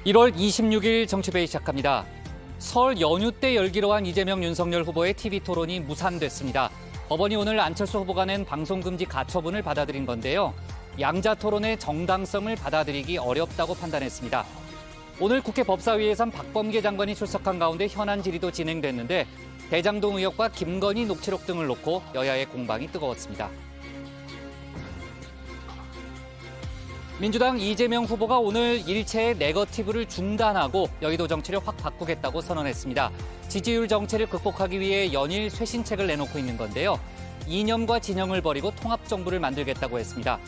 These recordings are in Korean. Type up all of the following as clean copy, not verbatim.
1월 26일 정치회의 시작합니다. 설 연휴 때 열기로 한 이재명, 윤석열 후보의 TV 토론이 무산됐습니다. 법원이 오늘 안철수 후보가 낸 방송금지 가처분을 받아들인 건데요. 양자 토론의 정당성을 받아들이기 어렵다고 판단했습니다. 오늘 국회 법사위에선 박범계 장관이 출석한 가운데 현안 질의도 진행됐는데 대장동 의혹과 김건희 녹취록 등을 놓고 여야의 공방이 뜨거웠습니다. 민주당 이재명 후보가 오늘 일체의 네거티브를 중단하고 여의도 정치를 확 바꾸겠다고 선언했습니다. 지지율 정체를 극복하기 위해 연일 쇄신책을 내놓고 있는 건데요. 이념과 진영을 버리고 통합정부를 만들겠다고 했습니다.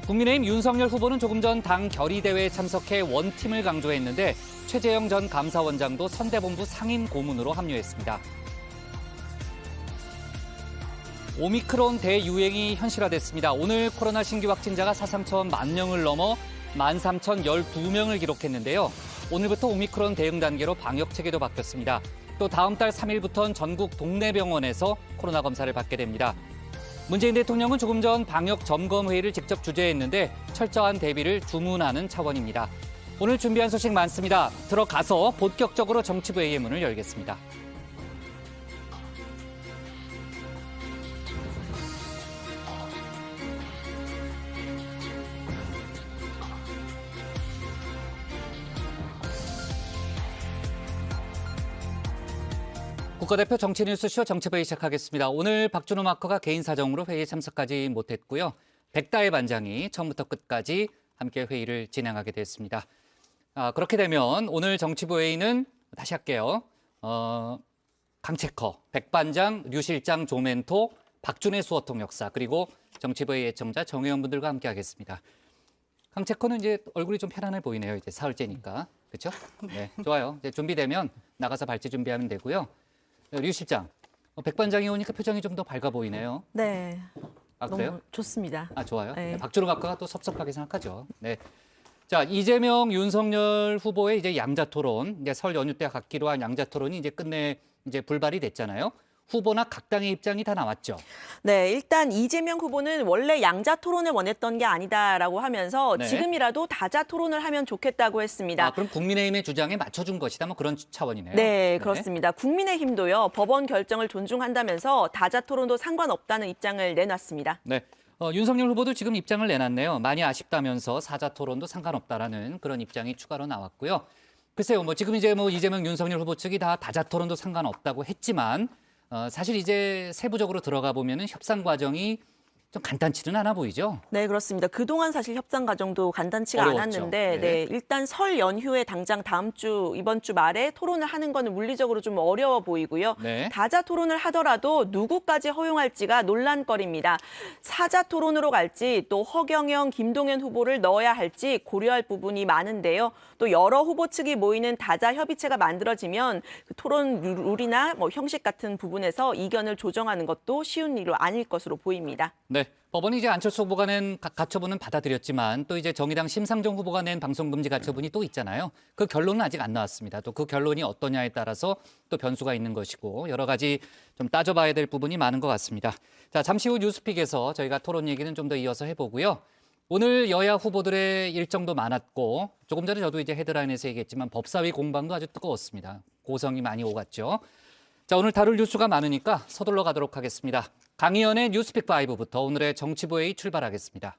국민의힘 윤석열 후보는 조금 전 당 결의대회에 참석해 원팀을 강조했는데 최재형 전 감사원장도 선대본부 상임 고문으로 합류했습니다. 오미크론 대유행이 현실화됐습니다. 오늘 코로나 신규 확진자가 사상 처음 10,000명을 넘어 13,012명을 기록했는데요. 오늘부터 오미크론 대응 단계로 방역 체계도 바뀌었습니다. 또 다음 달 3일부터는 전국 동네 병원에서 코로나 검사를 받게 됩니다. 문재인 대통령은 조금 전 방역 점검 회의를 직접 주재했는데 철저한 대비를 주문하는 차원입니다. 오늘 준비한 소식 많습니다. 들어가서 본격적으로 정치부의 문을 열겠습니다. 국가대표 정치뉴스쇼 정치회의 시작하겠습니다. 오늘 박준호 마커가 개인 사정으로 회의에 참석하지 못했고요. 백다혜 반장이 처음부터 끝까지 함께 회의를 진행하게 됐습니다. 그렇게 되면 오늘 정치부회의는 다시 할게요. 강체커, 백반장, 류실장, 조멘토, 박준혜 수어통 역사 그리고 정치부회의 애청자 정의원 분들과 함께 하겠습니다. 강체커는 이제 얼굴이 좀 편안해 보이네요. 이제 사흘째니까. 그렇죠? 네, 좋아요. 이제 준비되면 나가서 발제 준비하면 되고요. 류 실장, 백반장이 오니까 표정이 좀 더 밝아 보이네요. 네. 그래요? 너무 좋습니다. 좋아요. 네. 네, 박준호 각하가 또 섭섭하게 생각하죠. 네. 자, 이재명, 윤석열 후보의 이제 양자 토론, 이제 설 연휴 때 갖기로 한 양자 토론이 이제 끝내 이제 불발이 됐잖아요. 후보나 각 당의 입장이 다 나왔죠. 네, 일단 이재명 후보는 원래 양자 토론을 원했던 게 아니다라고 하면서 네. 지금이라도 다자 토론을 하면 좋겠다고 했습니다. 그럼 국민의힘의 주장에 맞춰준 것이다. 뭐 그런 차원이네요. 네, 그렇습니다. 국민의힘도요, 법원 결정을 존중한다면서 다자 토론도 상관없다는 입장을 내놨습니다. 네. 윤석열 후보도 지금 입장을 내놨네요. 많이 아쉽다면서 사자 토론도 상관없다라는 그런 입장이 추가로 나왔고요. 글쎄요, 뭐 지금 이제 뭐 이재명, 윤석열 후보 측이 다 다자 토론도 상관없다고 했지만 사실 이제 세부적으로 들어가 보면은 협상 과정이 좀 간단치는 않아 보이죠. 네, 그렇습니다. 그동안 사실 협상 과정도 간단치가 어려웠죠. 않았는데 네. 일단 설 연휴에 당장 이번 주 말에 토론을 하는 거는 물리적으로 좀 어려워 보이고요. 네. 다자 토론을 하더라도 누구까지 허용할지가 논란거리입니다. 사자 토론으로 갈지 또 허경영, 김동연 후보를 넣어야 할지 고려할 부분이 많은데요. 또 여러 후보 측이 모이는 다자 협의체가 만들어지면 그 토론 룰이나 뭐 형식 같은 부분에서 이견을 조정하는 것도 쉬운 일은 아닐 것으로 보입니다. 네. 법원이 이제 안철수 후보가 낸 가처분은 받아들였지만 또 이제 정의당 심상정 후보가 낸 방송금지 가처분이 또 있잖아요. 그 결론은 아직 안 나왔습니다. 또 그 결론이 어떠냐에 따라서 또 변수가 있는 것이고 여러 가지 좀 따져봐야 될 부분이 많은 것 같습니다. 자, 잠시 후 뉴스픽에서 저희가 토론 얘기는 좀 더 이어서 해보고요. 오늘 여야 후보들의 일정도 많았고 조금 전에 저도 이제 헤드라인에서 얘기했지만 법사위 공방도 아주 뜨거웠습니다. 고성이 많이 오갔죠. 자, 오늘 다룰 뉴스가 많으니까 서둘러 가도록 하겠습니다. 강희연의 뉴스픽 5부터 오늘의 정치부회의 출발하겠습니다.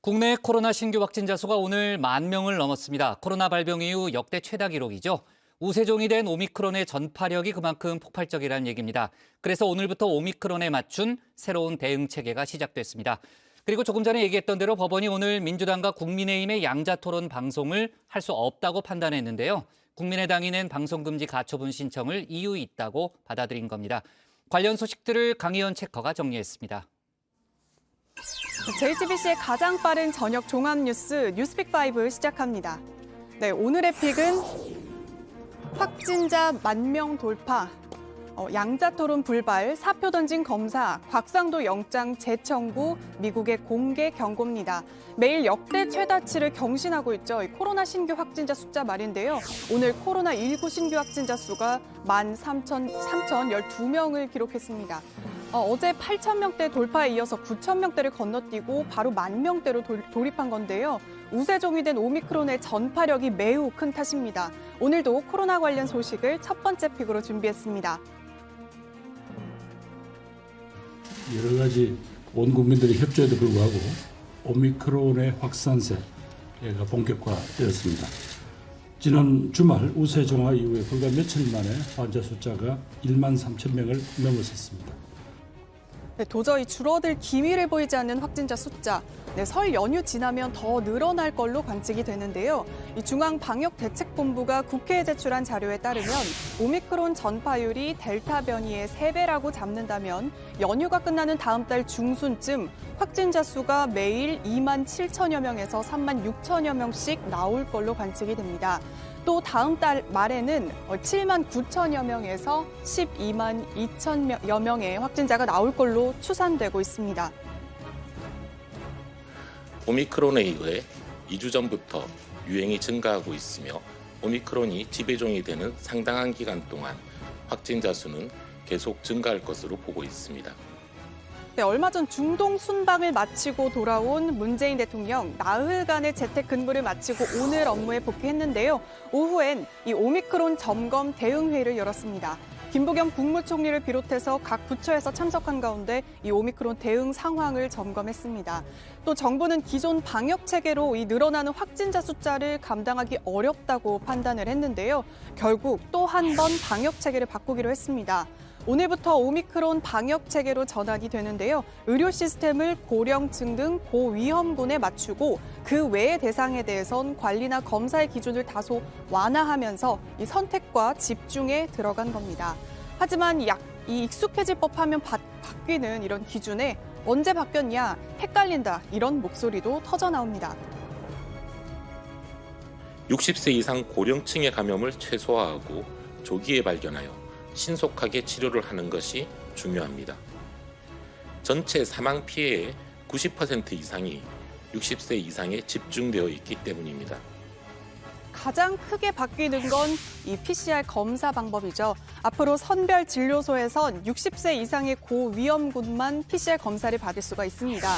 국내 코로나 신규 확진자 수가 오늘 10,000명을 넘었습니다. 코로나 발병 이후 역대 최다 기록이죠. 우세종이 된 오미크론의 전파력이 그만큼 폭발적이라는 얘기입니다. 그래서 오늘부터 오미크론에 맞춘 새로운 대응 체계가 시작됐습니다. 그리고 조금 전에 얘기했던 대로 법원이 오늘 민주당과 국민의힘의 양자 토론 방송을 할 수 없다고 판단했는데요. 국민의당이 낸 방송금지 가처분 신청을 이유 있다고 받아들인 겁니다. 관련 소식들을 강희연 체커가 정리했습니다. JTBC의 가장 빠른 저녁 종합 뉴스 뉴스픽5 시작합니다. 네, 오늘의 픽은 확진자 10,000명 돌파, 양자 토론 불발, 사표 던진 검사, 곽상도 영장 재청구, 미국의 공개 경고입니다. 매일 역대 최다치를 경신하고 있죠. 코로나 신규 확진자 숫자 말인데요. 오늘 코로나19 신규 확진자 수가 13,012명을 기록했습니다. 어제 8,000명대 돌파에 이어서 9,000명대를 건너뛰고 바로 10,000명대로 돌입한 건데요. 우세종이 된 오미크론의 전파력이 매우 큰 탓입니다. 오늘도 코로나 관련 소식을 첫 번째 픽으로 준비했습니다. 여러 가지 온 국민들의 협조에도 불구하고 오미크론의 확산세가 본격화되었습니다. 지난 주말 우세종화 이후에 불과 며칠 만에 환자 숫자가 1만 3천 명을 넘어섰습니다. 네, 도저히 줄어들 기미를 보이지 않는 확진자 숫자. 네, 설 연휴 지나면 더 늘어날 걸로 관측이 되는데요. 이 중앙방역대책본부가 국회에 제출한 자료에 따르면 오미크론 전파율이 델타 변이의 3배라고 잡는다면 연휴가 끝나는 다음 달 중순쯤 확진자 수가 매일 2만 7천여 명에서 3만 6천여 명씩 나올 걸로 관측이 됩니다. 또 다음 달 말에는 7만 9천여 명에서 12만 2천여 명의 확진자가 나올 걸로 추산되고 있습니다. 오미크론에 의해 2주 전부터 유행이 증가하고 있으며 오미크론이 지배종이 되는 상당한 기간 동안 확진자 수는 계속 증가할 것으로 보고 있습니다. 네, 얼마 전 중동 순방을 마치고 돌아온 문재인 대통령 나흘간의 재택 근무를 마치고 오늘 업무에 복귀했는데요. 오후엔 이 오미크론 점검 대응회의를 열었습니다. 김부겸 국무총리를 비롯해서 각 부처에서 참석한 가운데 이 오미크론 대응 상황을 점검했습니다. 또 정부는 기존 방역 체계로 이 늘어나는 확진자 숫자를 감당하기 어렵다고 판단을 했는데요. 결국 또 한 번 방역 체계를 바꾸기로 했습니다. 오늘부터 오미크론 방역 체계로 전환이 되는데요. 의료 시스템을 고령층 등 고위험군에 맞추고 그 외의 대상에 대해선 관리나 검사의 기준을 다소 완화하면서 이 선택과 집중에 들어간 겁니다. 하지만 이 익숙해질 법하면 바뀌는 이런 기준에 언제 바뀌었냐, 헷갈린다 이런 목소리도 터져 나옵니다. 60세 이상 고령층의 감염을 최소화하고 조기에 발견하여 신속하게 치료를 하는 것이 중요합니다. 전체 사망 피해의 90% 이상이 60세 이상에 집중되어 있기 때문입니다. 가장 크게 바뀌는 건 이 PCR 검사 방법이죠. 앞으로 선별 진료소에선 60세 이상의 고위험군만 PCR 검사를 받을 수가 있습니다.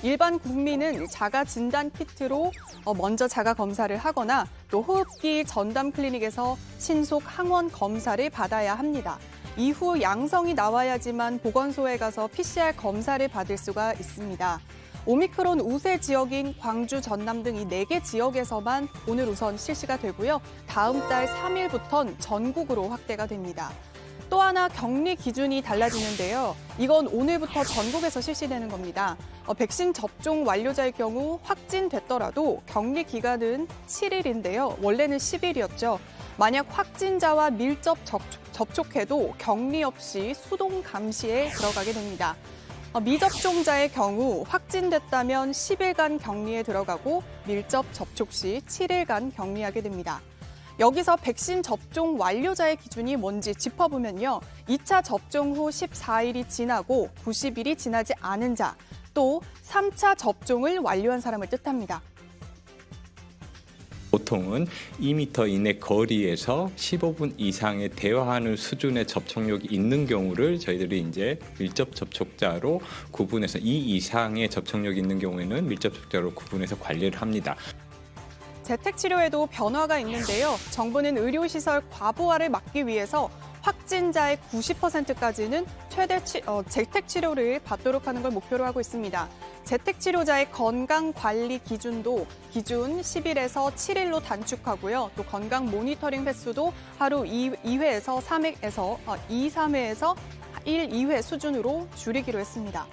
일반 국민은 자가 진단 키트로 먼저 자가 검사를 하거나 또 호흡기 전담 클리닉에서 신속 항원 검사를 받아야 합니다. 이후 양성이 나와야지만 보건소에 가서 PCR 검사를 받을 수가 있습니다. 오미크론 우세 지역인 광주, 전남 등 이 4개 지역에서만 오늘 우선 실시가 되고요. 다음 달 3일부터는 전국으로 확대가 됩니다. 또 하나 격리 기준이 달라지는데요. 이건 오늘부터 전국에서 실시되는 겁니다. 백신 접종 완료자의 경우 확진됐더라도 격리 기간은 7일인데요. 원래는 10일이었죠. 만약 확진자와 밀접 접촉해도 격리 없이 수동 감시에 들어가게 됩니다. 미접종자의 경우 확진됐다면 10일간 격리에 들어가고 밀접 접촉 시 7일간 격리하게 됩니다. 여기서 백신 접종 완료자의 기준이 뭔지 짚어보면요. 2차 접종 후 14일이 지나고 90일이 지나지 않은 자, 또 3차 접종을 완료한 사람을 뜻합니다. 보통은 2m 이내 거리에서 15분 이상의 대화하는 수준의 접촉력이 있는 경우를 저희들이 이제 밀접 접촉자로 구분해서 2 이상의 접촉력이 있는 경우에는 밀접 접촉자로 구분해서 관리를 합니다. 재택치료에도 변화가 있는데요. 정부는 의료시설 과부하를 막기 위해서 확진자의 90%까지는 최대 재택치료를 받도록 하는 걸 목표로 하고 있습니다. 재택치료자의 건강관리 기준도 기준 10일에서 7일로 단축하고요. 또 건강 모니터링 횟수도 하루 2회에서 3회에서 1, 2회 수준으로 줄이기로 했습니다.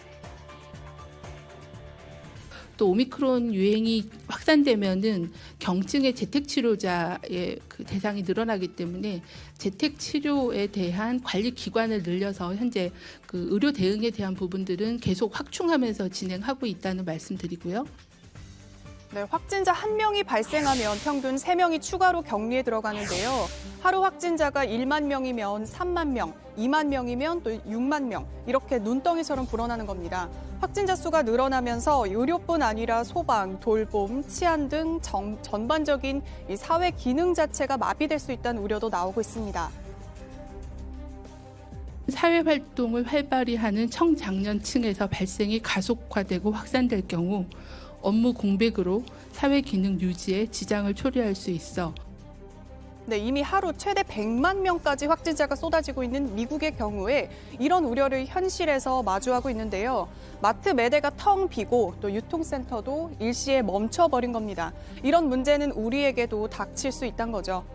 또 오미크론 유행이 확산되면은 경증의 재택치료자의 그 대상이 늘어나기 때문에 재택치료에 대한 관리 기관을 늘려서 현재 그 의료 대응에 대한 부분들은 계속 확충하면서 진행하고 있다는 말씀드리고요. 네, 확진자 1명이 발생하면 평균 3명이 추가로 격리에 들어가는데요. 하루 확진자가 1만 명이면 3만 명, 2만 명이면 또 6만 명, 이렇게 눈덩이처럼 불어나는 겁니다. 확진자 수가 늘어나면서 의료뿐 아니라 소방, 돌봄, 치안 등 전반적인 이 사회 기능 자체가 마비될 수 있다는 우려도 나오고 있습니다. 사회 활동을 활발히 하는 청장년층에서 발생이 가속화되고 확산될 경우 업무 공백으로 사회 기능 유지에 지장을 초래할 수 있어 네, 이미 하루 최대 100만 명까지 확진자가 쏟아지고 있는 미국의 경우에 이런 우려를 현실에서 마주하고 있는데요. 마트 매대가 텅 비고 또 유통센터도 일시에 멈춰버린 겁니다. 이런 문제는 우리에게도 닥칠 수 있다는 거죠.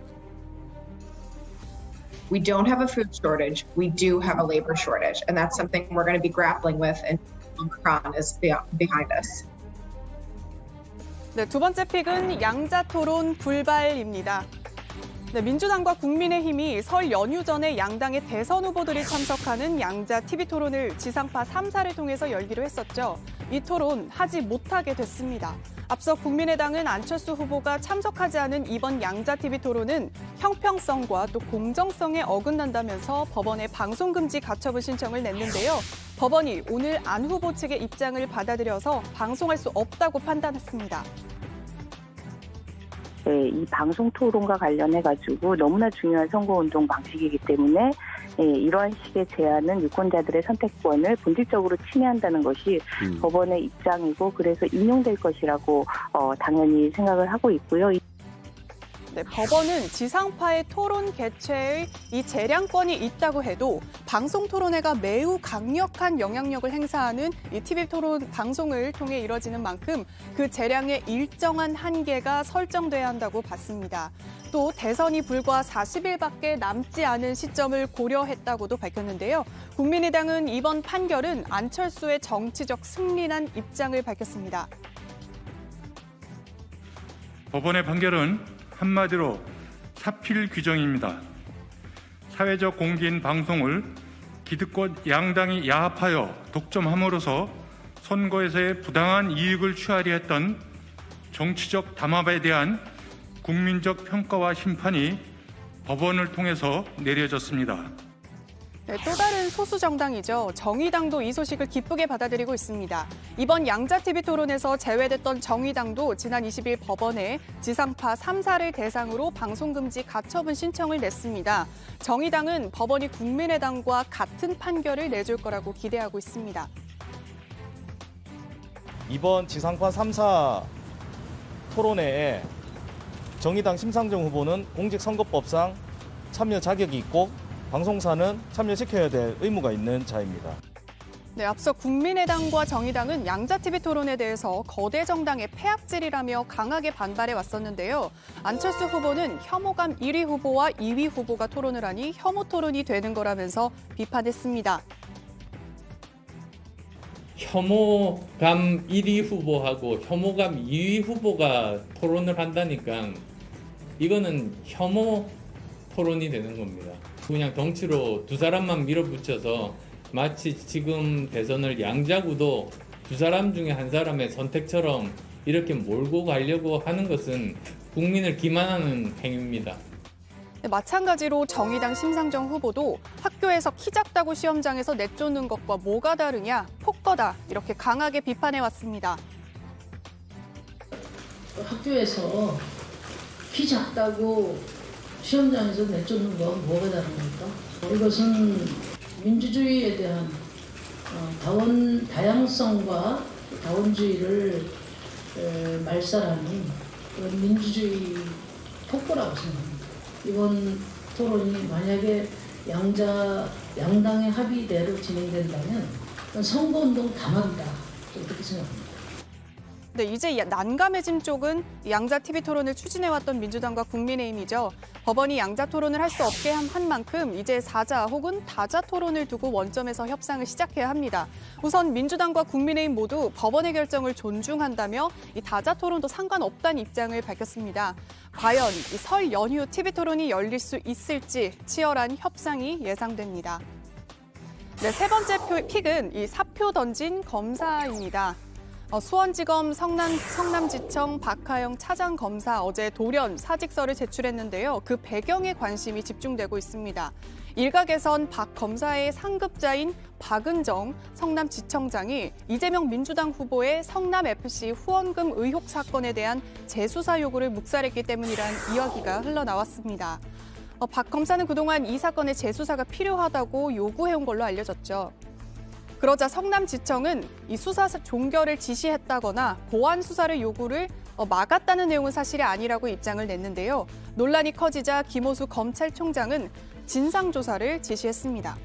We don't have a food shortage. We do have a labor shortage, and that's something we're going to be grappling with, and Omicron is behind us. 네, 두 번째 픽은 양자 토론 불발입니다. 네, 민주당과 국민의힘이 설 연휴 전에 양당의 대선 후보들이 참석하는 양자 TV 토론을 지상파 3사를 통해서 열기로 했었죠. 이 토론 하지 못하게 됐습니다. 앞서 국민의당은 안철수 후보가 참석하지 않은 이번 양자 TV 토론은 형평성과 또 공정성에 어긋난다면서 법원에 방송금지 가처분 신청을 냈는데요. 법원이 오늘 안 후보 측의 입장을 받아들여서 방송할 수 없다고 판단했습니다. 네, 이 방송 토론과 관련해가지고 너무나 중요한 선거운동 방식이기 때문에 이러한 식의 제한은 유권자들의 선택권을 본질적으로 침해한다는 것이 법원의 입장이고 그래서 인용될 것이라고 당연히 생각을 하고 있고요. 네, 법원은 지상파의 토론 개최의 이 재량권이 있다고 해도 방송 토론회가 매우 강력한 영향력을 행사하는 이 TV 토론 방송을 통해 이뤄지는 만큼 그 재량의 일정한 한계가 설정돼야 한다고 봤습니다. 또 대선이 불과 40일밖에 남지 않은 시점을 고려했다고도 밝혔는데요. 국민의당은 이번 판결은 안철수의 정치적 승리란 입장을 밝혔습니다. 법원의 판결은 한마디로 사필 규정입니다. 사회적 공기인 방송을 기득권 양당이 야합하여 독점함으로써 선거에서의 부당한 이익을 취하려 했던 정치적 담합에 대한 국민적 평가와 심판이 법원을 통해서 내려졌습니다. 네, 또 다른 소수 정당이죠. 정의당도 이 소식을 기쁘게 받아들이고 있습니다. 이번 양자 TV 토론에서 제외됐던 정의당도 지난 20일 법원에 지상파 3사를 대상으로 방송금지 가처분 신청을 냈습니다. 정의당은 법원이 국민의당과 같은 판결을 내줄 거라고 기대하고 있습니다. 이번 지상파 3사 토론회에 정의당 심상정 후보는 공직선거법상 참여 자격이 있고 방송사는 참여시켜야 될 의무가 있는 자입니다. 네, 앞서 국민의당과 정의당은 양자 TV 토론에 대해서 거대 정당의 폐악질이라며 강하게 반발해 왔었는데요. 안철수 후보는 혐오감 1위 후보와 2위 후보가 토론을 하니 혐오 토론이 되는 거라면서 비판했습니다. 혐오감 1위 후보하고 혐오감 2위 후보가 토론을 한다니까 이거는 혐오 토론이 되는 겁니다. 그냥 덩치로 두 사람만 밀어붙여서 마치 지금 대선을 양자구도 두 사람 중에 한 사람의 선택처럼 이렇게 몰고 가려고 하는 것은 국민을 기만하는 행위입니다. 네, 마찬가지로 정의당 심상정 후보도 학교에서 키 작다고 시험장에서 내쫓는 것과 뭐가 다르냐, 폭거다 이렇게 강하게 비판해 왔습니다. 학교에서 키 작다고 시험장에서 내쫓는 건 뭐가 다릅니까? 이것은 민주주의에 대한 다양성과 다원주의를 말살하는 그런 민주주의 폭거라고 생각합니다. 이번 토론이 만약에 양당의 합의대로 진행된다면 선거운동 담합이다. 이렇게 생각합니다. 네, 이제 난감해진 쪽은 양자 TV 토론을 추진해왔던 민주당과 국민의힘이죠. 법원이 양자 토론을 할 수 없게 한 만큼 이제 사자 혹은 다자 토론을 두고 원점에서 협상을 시작해야 합니다. 우선 민주당과 국민의힘 모두 법원의 결정을 존중한다며 이 다자 토론도 상관없다는 입장을 밝혔습니다. 과연 이 설 연휴 TV 토론이 열릴 수 있을지 치열한 협상이 예상됩니다. 네, 세 번째 픽은 이 사표 던진 검사입니다. 수원지검 성남지청 박하영 차장검사 어제 돌연 사직서를 제출했는데요. 그 배경에 관심이 집중되고 있습니다. 일각에선 박 검사의 상급자인 박은정 성남지청장이 이재명 민주당 후보의 성남FC 후원금 의혹 사건에 대한 재수사 요구를 묵살했기 때문이란 이야기가 흘러나왔습니다. 박 검사는 그동안 이 사건의 재수사가 필요하다고 요구해온 걸로 알려졌죠. 그러자 성남지청은 이 수사 종결을 지시했다거나 보완 수사를 요구를 막았다는 내용은 사실이 아니라고 입장을 냈는데요. 논란이 커지자 김호수 검찰총장은 진상조사를 지시했습니다.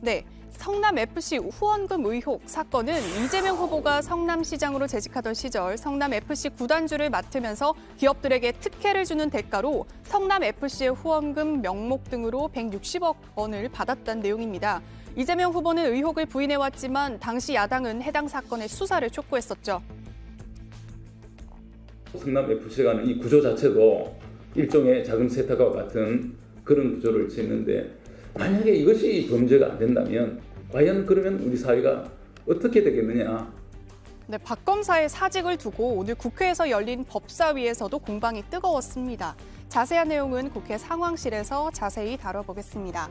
네, 성남FC 후원금 의혹 사건은 이재명 후보가 성남시장으로 재직하던 시절 성남FC 구단주를 맡으면서 기업들에게 특혜를 주는 대가로 성남FC의 후원금 명목 등으로 160억 원을 받았다는 내용입니다. 이재명 후보는 의혹을 부인해왔지만 당시 야당은 해당 사건의 수사를 촉구했었죠. 성남FC가 하는 이 구조 자체도 일종의 자금 세탁과 같은 그런 구조를 짓는데 만약에 이것이 범죄가 안 된다면 과연 그러면 우리 사회가 어떻게 되겠느냐. 네, 박 검사의 사직을 두고 오늘 국회에서 열린 법사위에서도 공방이 뜨거웠습니다. 자세한 내용은 국회 상황실에서 자세히 다뤄보겠습니다.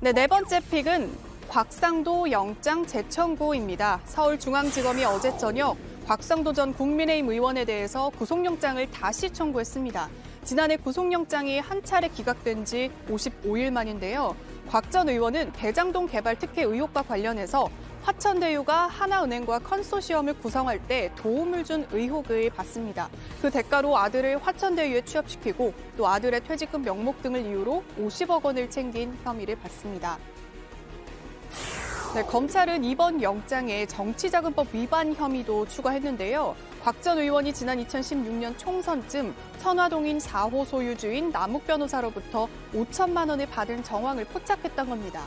네, 네 번째 픽은 곽상도 영장 재청구입니다. 서울중앙지검이 어제 저녁 곽상도 전 국민의힘 의원에 대해서 구속영장을 다시 청구했습니다. 지난해 구속영장이 한 차례 기각된 지 55일 만인데요. 곽 전 의원은 대장동 개발 특혜 의혹과 관련해서 화천대유가 하나은행과 컨소시엄을 구성할 때 도움을 준 의혹을 받습니다. 그 대가로 아들을 화천대유에 취업시키고 또 아들의 퇴직금 명목 등을 이유로 50억 원을 챙긴 혐의를 받습니다. 네, 검찰은 이번 영장에 정치자금법 위반 혐의도 추가했는데요. 곽 전 의원이 지난 2016년 총선쯤 천화동인 4호 소유주인 남욱 변호사로부터 5천만 원을 받은 정황을 포착했던 겁니다.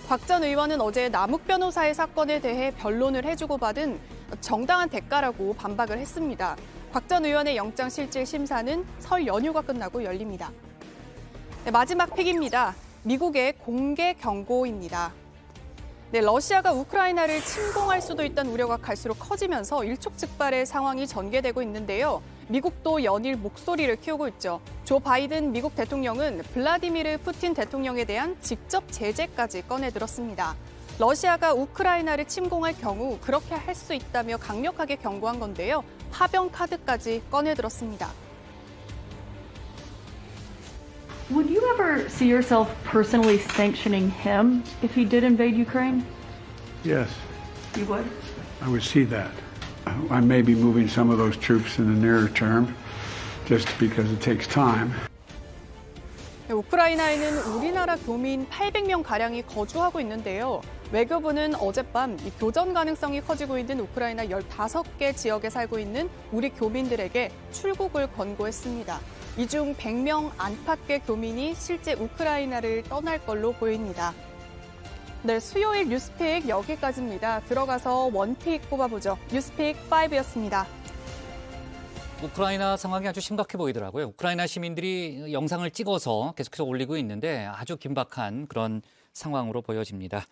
곽 전 의원은 어제 남욱 변호사의 사건에 대해 변론을 해주고 받은 정당한 대가라고 반박을 했습니다. 곽 전 의원의 영장실질 심사는 설 연휴가 끝나고 열립니다. 네, 마지막 픽입니다. 미국의 공개 경고입니다. 네, 러시아가 우크라이나를 침공할 수도 있다는 우려가 갈수록 커지면서 일촉즉발의 상황이 전개되고 있는데요. 미국도 연일 목소리를 키우고 있죠. 조 바이든 미국 대통령은 블라디미르 푸틴 대통령에 대한 직접 제재까지 꺼내들었습니다. 러시아가 우크라이나를 침공할 경우 그렇게 할 수 있다며 강력하게 경고한 건데요. 파병 카드까지 꺼내들었습니다. Would you ever see yourself personally sanctioning him if he did invade Ukraine? Yes, You would? I would see that. I may be moving some of those troops in the nearer term just because it takes time. 우크라이나에는 우리나라 교민 800명가량이 거주하고 있는데요. 외교부는 어젯밤 이 교전 가능성이 커지고 있는 우크라이나 15개 지역에 살고 있는 우리 교민들에게 출국을 권고했습니다. 이 중 100명 안팎의 교민이 실제 우크라이나를 떠날 걸로 보입니다. 네, 수요일 뉴스픽 여기까지입니다. 들어가서 원픽 뽑아보죠. 뉴스픽 5였습니다. 우크라이나 상황이 아주 심각해 보이더라고요. 우크라이나 시민들이 영상을 찍어서 계속해서 올리고 있는데 아주 긴박한 그런 상황으로 보여집니다.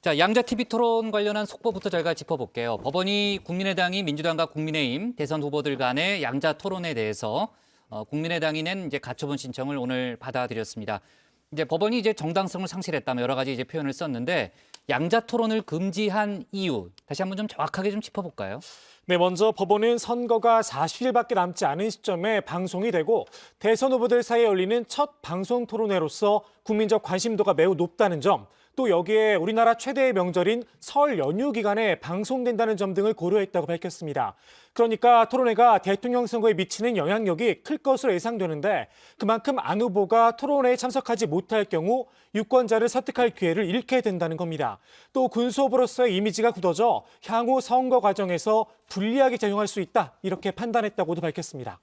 자, 양자 TV 토론 관련한 속보부터 저희가 짚어볼게요. 법원이 국민의당이 민주당과 국민의힘 대선 후보들 간의 양자 토론에 대해서 국민의당이 낸 이제 가처분 신청을 오늘 받아들였습니다. 이제 법원이 이제 정당성을 상실했다며 여러 가지 이제 표현을 썼는데 양자 토론을 금지한 이유 다시 한번 좀 정확하게 좀 짚어볼까요? 네, 먼저 법원은 선거가 40일밖에 남지 않은 시점에 방송이 되고 대선 후보들 사이에 열리는 첫 방송 토론회로서 국민적 관심도가 매우 높다는 점, 또 여기에 우리나라 최대의 명절인 설 연휴 기간에 방송된다는 점 등을 고려했다고 밝혔습니다. 그러니까 토론회가 대통령 선거에 미치는 영향력이 클 것으로 예상되는데 그만큼 안 후보가 토론회에 참석하지 못할 경우 유권자를 설득할 기회를 잃게 된다는 겁니다. 또 군수 후보로서의 이미지가 굳어져 향후 선거 과정에서 불리하게 작용할 수 있다, 이렇게 판단했다고도 밝혔습니다.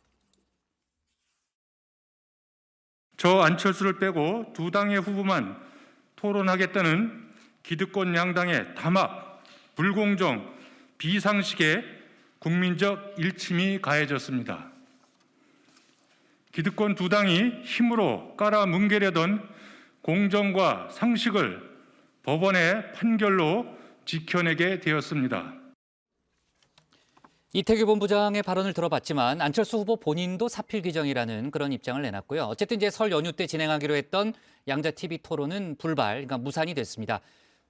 저 안철수를 빼고 두 당의 후보만 토론하겠다는 기득권 양당의 담합, 불공정, 비상식에 국민적 일침이 가해졌습니다. 기득권 두 당이 힘으로 깔아뭉개려던 공정과 상식을 법원의 판결로 지켜내게 되었습니다. 이태규 본부장의 발언을 들어봤지만 안철수 후보 본인도 사필 규정이라는 그런 입장을 내놨고요. 어쨌든 이제 설 연휴 때 진행하기로 했던 양자 TV 토론은 불발, 그러니까 무산이 됐습니다.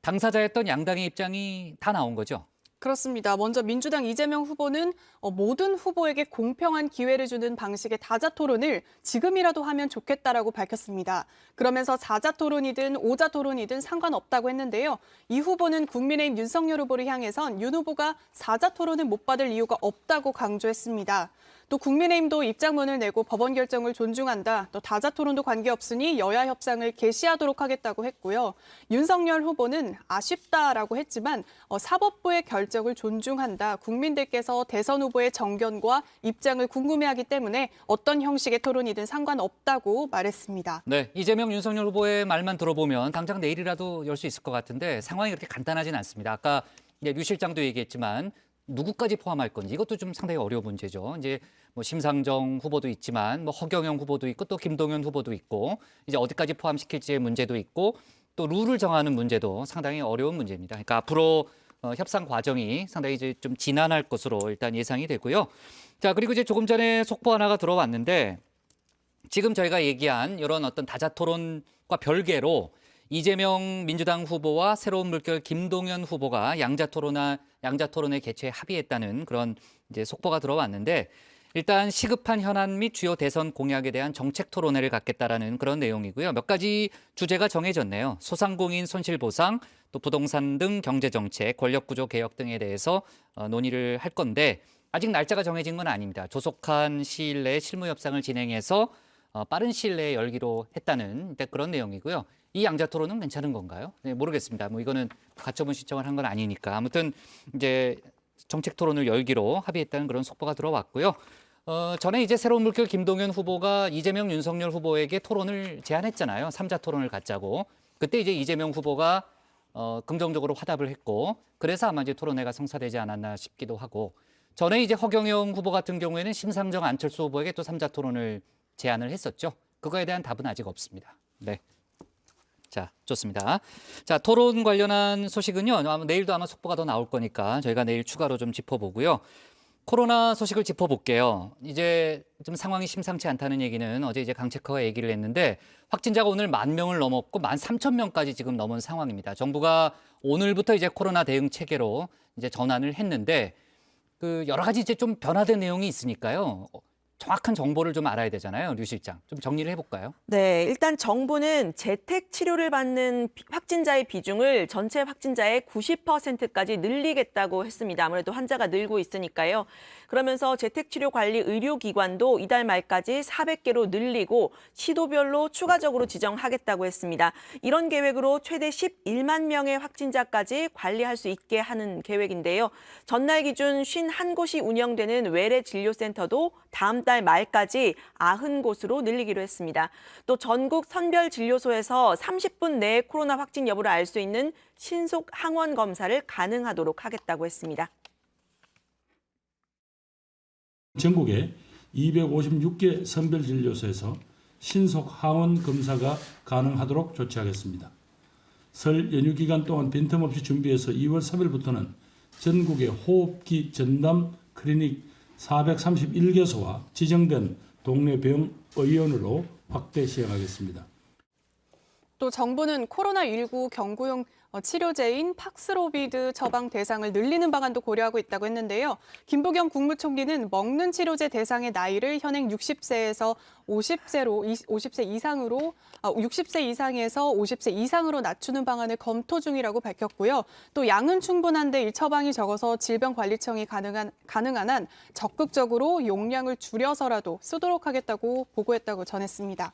당사자였던 양당의 입장이 다 나온 거죠? 그렇습니다. 먼저 민주당 이재명 후보는 모든 후보에게 공평한 기회를 주는 방식의 다자 토론을 지금이라도 하면 좋겠다라고 밝혔습니다. 그러면서 사자 토론이든 오자 토론이든 상관없다고 했는데요. 이 후보는 국민의힘 윤석열 후보를 향해선 윤 후보가 사자 토론을 못 받을 이유가 없다고 강조했습니다. 또 국민의힘도 입장문을 내고 법원 결정을 존중한다. 또 다자 토론도 관계없으니 여야 협상을 개시하도록 하겠다고 했고요. 윤석열 후보는 아쉽다라고 했지만 사법부의 결정을 존중한다. 국민들께서 대선 후보의 정견과 입장을 궁금해하기 때문에 어떤 형식의 토론이든 상관없다고 말했습니다. 네, 이재명, 윤석열 후보의 말만 들어보면 당장 내일이라도 열 수 있을 것 같은데 상황이 그렇게 간단하진 않습니다. 아까 류 실장도 얘기했지만 누구까지 포함할 건지 이것도 좀 상당히 어려운 문제죠. 이제 뭐 심상정 후보도 있지만 뭐 허경영 후보도 있고 또 김동연 후보도 있고 이제 어디까지 포함시킬지의 문제도 있고 또 룰을 정하는 문제도 상당히 어려운 문제입니다. 그러니까 앞으로 협상 과정이 상당히 이제 좀 지난할 것으로 일단 예상이 되고요. 자, 그리고 이제 조금 전에 속보 하나가 들어왔는데 지금 저희가 얘기한 이런 어떤 다자 토론과 별개로 이재명 민주당 후보와 새로운 물결 김동연 후보가 양자 토론의 개최에 합의했다는 그런 이제 속보가 들어왔는데 일단 시급한 현안 및 주요 대선 공약에 대한 정책 토론회를 갖겠다라는 그런 내용이고요. 몇 가지 주제가 정해졌네요. 소상공인 손실 보상, 또 부동산 등 경제 정책, 권력 구조 개혁 등에 대해서 논의를 할 건데 아직 날짜가 정해진 건 아닙니다. 조속한 시일 내에 실무 협상을 진행해서 빠른 시일 내에 열기로 했다는 그런 내용이고요. 이 양자 토론은 괜찮은 건가요? 네, 모르겠습니다. 뭐 이거는 가처분 신청을 한 건 아니니까. 아무튼 이제 정책 토론을 열기로 합의했다는 그런 속보가 들어왔고요. 전에 이제 새로운 물결 김동연 후보가 이재명, 윤석열 후보에게 토론을 제안했잖아요. 3자 토론을 갖자고. 그때 이제 이재명 후보가 긍정적으로 화답을 했고 그래서 아마 이제 토론회가 성사되지 않았나 싶기도 하고 전에 이제 허경영 후보 같은 경우에는 심상정, 안철수 후보에게 또 3자 토론을 제안을 했었죠. 그거에 대한 답은 아직 없습니다. 네. 자, 좋습니다. 자, 토론 관련한 소식은요. 내일도 아마 속보가 더 나올 거니까 저희가 내일 추가로 좀 짚어보고요. 코로나 소식을 짚어볼게요. 이제 좀 상황이 심상치 않다는 얘기는 어제 이제 강체커가 얘기를 했는데 확진자가 오늘 10,000명을 넘었고 13,000명까지 지금 넘은 상황입니다. 정부가 오늘부터 이제 코로나 대응 체계로 이제 전환을 했는데 그 여러 가지 이제 좀 변화된 내용이 있으니까요. 정확한 정보를 좀 알아야 되잖아요. 류 실장. 좀 정리를 해볼까요? 네, 일단 정부는 재택 치료를 받는 확진자의 비중을 전체 확진자의 90%까지 늘리겠다고 했습니다. 아무래도 환자가 늘고 있으니까요. 그러면서 재택치료 관리 의료기관도 이달 말까지 400개로 늘리고 시도별로 추가적으로 지정하겠다고 했습니다. 이런 계획으로 최대 11만 명의 확진자까지 관리할 수 있게 하는 계획인데요. 전날 기준 51곳이 운영되는 외래 진료센터도 다음 달 말까지 90곳으로 늘리기로 했습니다. 또 전국 선별진료소에서 30분 내에 코로나 확진 여부를 알 수 있는 신속 항원 검사를 가능하도록 하겠다고 했습니다. 전국에 256개 선별진료소에서 신속 항원 검사가 가능하도록 조치하겠습니다. 설 연휴 기간 동안 빈틈없이 준비해서 2월 3일부터는 전국의 호흡기 전담 클리닉 431개소와 지정된 동네 병의원으로 확대 시행하겠습니다. 또 정부는 코로나19 경구용 치료제인 팍스로비드 처방 대상을 늘리는 방안도 고려하고 있다고 했는데요. 김부겸 국무총리는 먹는 치료제 대상의 나이를 현행 60세에서 50세 이상에서 50세 이상으로 낮추는 방안을 검토 중이라고 밝혔고요. 또 양은 충분한데 이 처방이 적어서 질병관리청이 가능한 한 적극적으로 용량을 줄여서라도 쓰도록 하겠다고 보고했다고 전했습니다.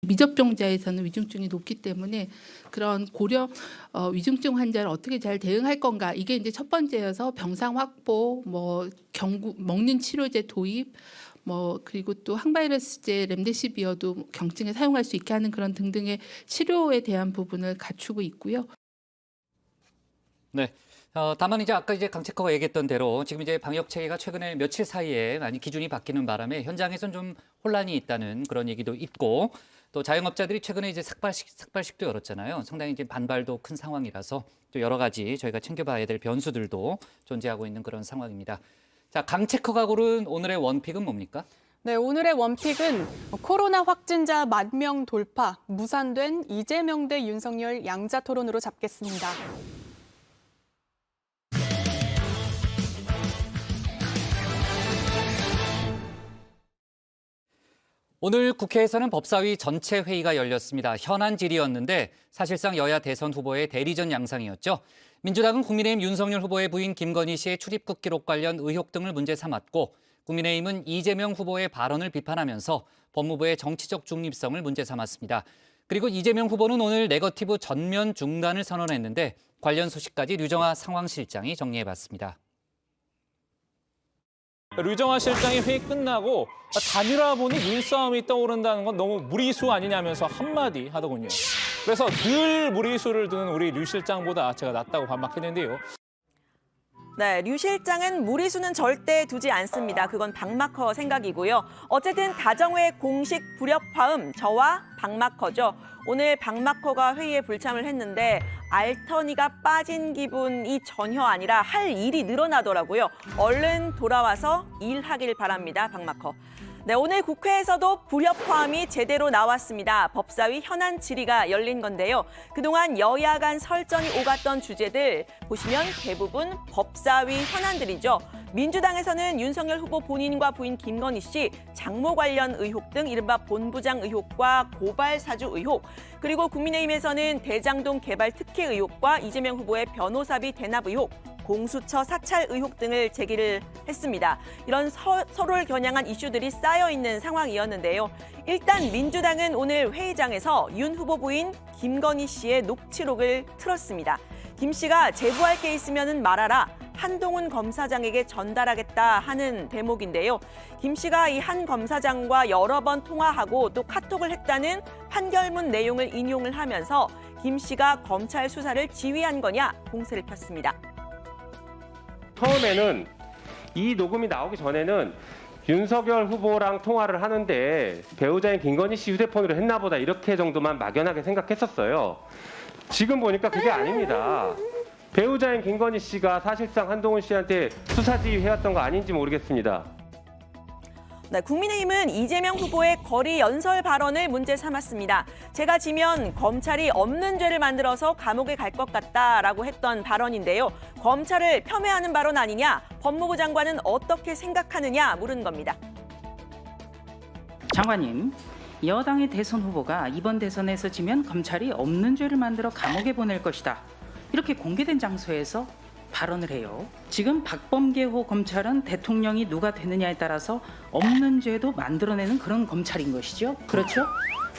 미접종자에서는 위중증이 높기 때문에 그런 고령 위중증 환자를 어떻게 잘 대응할 건가 이게 이제 첫 번째여서 병상 확보, 먹는 치료제 도입, 그리고 또 항바이러스제 렘데시비어도 경증에 사용할 수 있게 하는 그런 등등의 치료에 대한 부분을 갖추고 있고요. 네. 다만 이제 아까 이제 강체커가 얘기했던 대로 지금 이제 방역 체계가 최근에 며칠 사이에 많이 기준이 바뀌는 바람에 현장에선 좀 혼란이 있다는 그런 얘기도 있고 또 자영업자들이 최근에 이제 삭발식도 열었잖아요. 상당히 이제 반발도 큰 상황이라서 또 여러 가지 저희가 챙겨봐야 될 변수들도 존재하고 있는 그런 상황입니다. 자, 강체커가 고른 오늘의 원픽은 뭡니까? 네, 오늘의 원픽은 코로나 확진자 10,000명 돌파, 무산된 이재명 대 윤석열 양자 토론으로 잡겠습니다. 오늘 국회에서는 법사위 전체 회의가 열렸습니다. 현안 질의였는데 사실상 여야 대선 후보의 대리전 양상이었죠. 민주당은 국민의힘 윤석열 후보의 부인 김건희 씨의 출입국 기록 관련 의혹 등을 문제 삼았고, 국민의힘은 이재명 후보의 발언을 비판하면서 법무부의 정치적 중립성을 문제 삼았습니다. 그리고 이재명 후보는 오늘 네거티브 전면 중단을 선언했는데 관련 소식까지 류정아 상황실장이 정리해봤습니다. 류정아 실장이 회의 끝나고 단일화 보니 눈싸움이 떠오른다는 건 너무 무리수 아니냐면서 한마디 하더군요. 그래서 늘 무리수를 두는 우리 류 실장보다 제가 낫다고 반박했는데요. 네, 류 실장은 무리수는 절대 두지 않습니다. 그건 박마커 생각이고요. 어쨌든 다정회 공식 불협화음, 저와 박마커죠. 오늘 박마커가 회의에 불참을 했는데 알터니가 빠진 기분이 전혀 아니라 할 일이 늘어나더라고요. 얼른 돌아와서 일하길 바랍니다, 박마커. 네, 오늘 국회에서도 불협화음이 제대로 나왔습니다. 법사위 현안 질의가 열린 건데요. 그동안 여야 간 설전이 오갔던 주제들 보시면 대부분 법사위 현안들이죠. 민주당에서는 윤석열 후보 본인과 부인 김건희 씨 장모 관련 의혹 등 이른바 본부장 의혹과 고발 사주 의혹, 그리고 국민의힘에서는 대장동 개발 특혜 의혹과 이재명 후보의 변호사비 대납 의혹, 공수처 사찰 의혹 등을 제기를 했습니다. 이런 서로를 겨냥한 이슈들이 쌓여있는 상황이었는데요. 일단 민주당은 오늘 회의장에서 윤 후보 부인 김건희 씨의 녹취록을 틀었습니다. 김 씨가 제보할 게 있으면 말하라, 한동훈 검사장에게 전달하겠다 하는 대목인데요. 김 씨가 이 한 검사장과 여러 번 통화하고 또 카톡을 했다는 판결문 내용을 인용을 하면서 김 씨가 검찰 수사를 지휘한 거냐 공세를 폈습니다. 처음에는 이 녹음이 나오기 전에는 윤석열 후보랑 통화를 하는데 배우자인 김건희 씨 휴대폰으로 했나 보다 이렇게 정도만 막연하게 생각했었어요. 지금 보니까 그게 아닙니다. 배우자인 김건희 씨가 사실상 한동훈 씨한테 수사 지휘해왔던 거 아닌지 모르겠습니다. 네, 국민의힘은 이재명 후보의 거리 연설 발언을 문제 삼았습니다. 제가 지면 검찰이 없는 죄를 만들어서 감옥에 갈 것 같다라고 했던 발언인데요. 검찰을 폄훼하는 발언 아니냐, 법무부 장관은 어떻게 생각하느냐 물은 겁니다. 장관님, 여당의 대선 후보가 이번 대선에서 지면 검찰이 없는 죄를 만들어 감옥에 보낼 것이다, 이렇게 공개된 장소에서 발언을 해요. 지금 박범계호 검찰은 대통령이 누가 되느냐에 따라서 없는 죄도 만들어내는 그런 검찰인 것이죠. 그렇죠?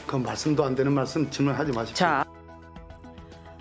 그건 말씀도 안 되는 말씀 질문하지 마십시오. 자.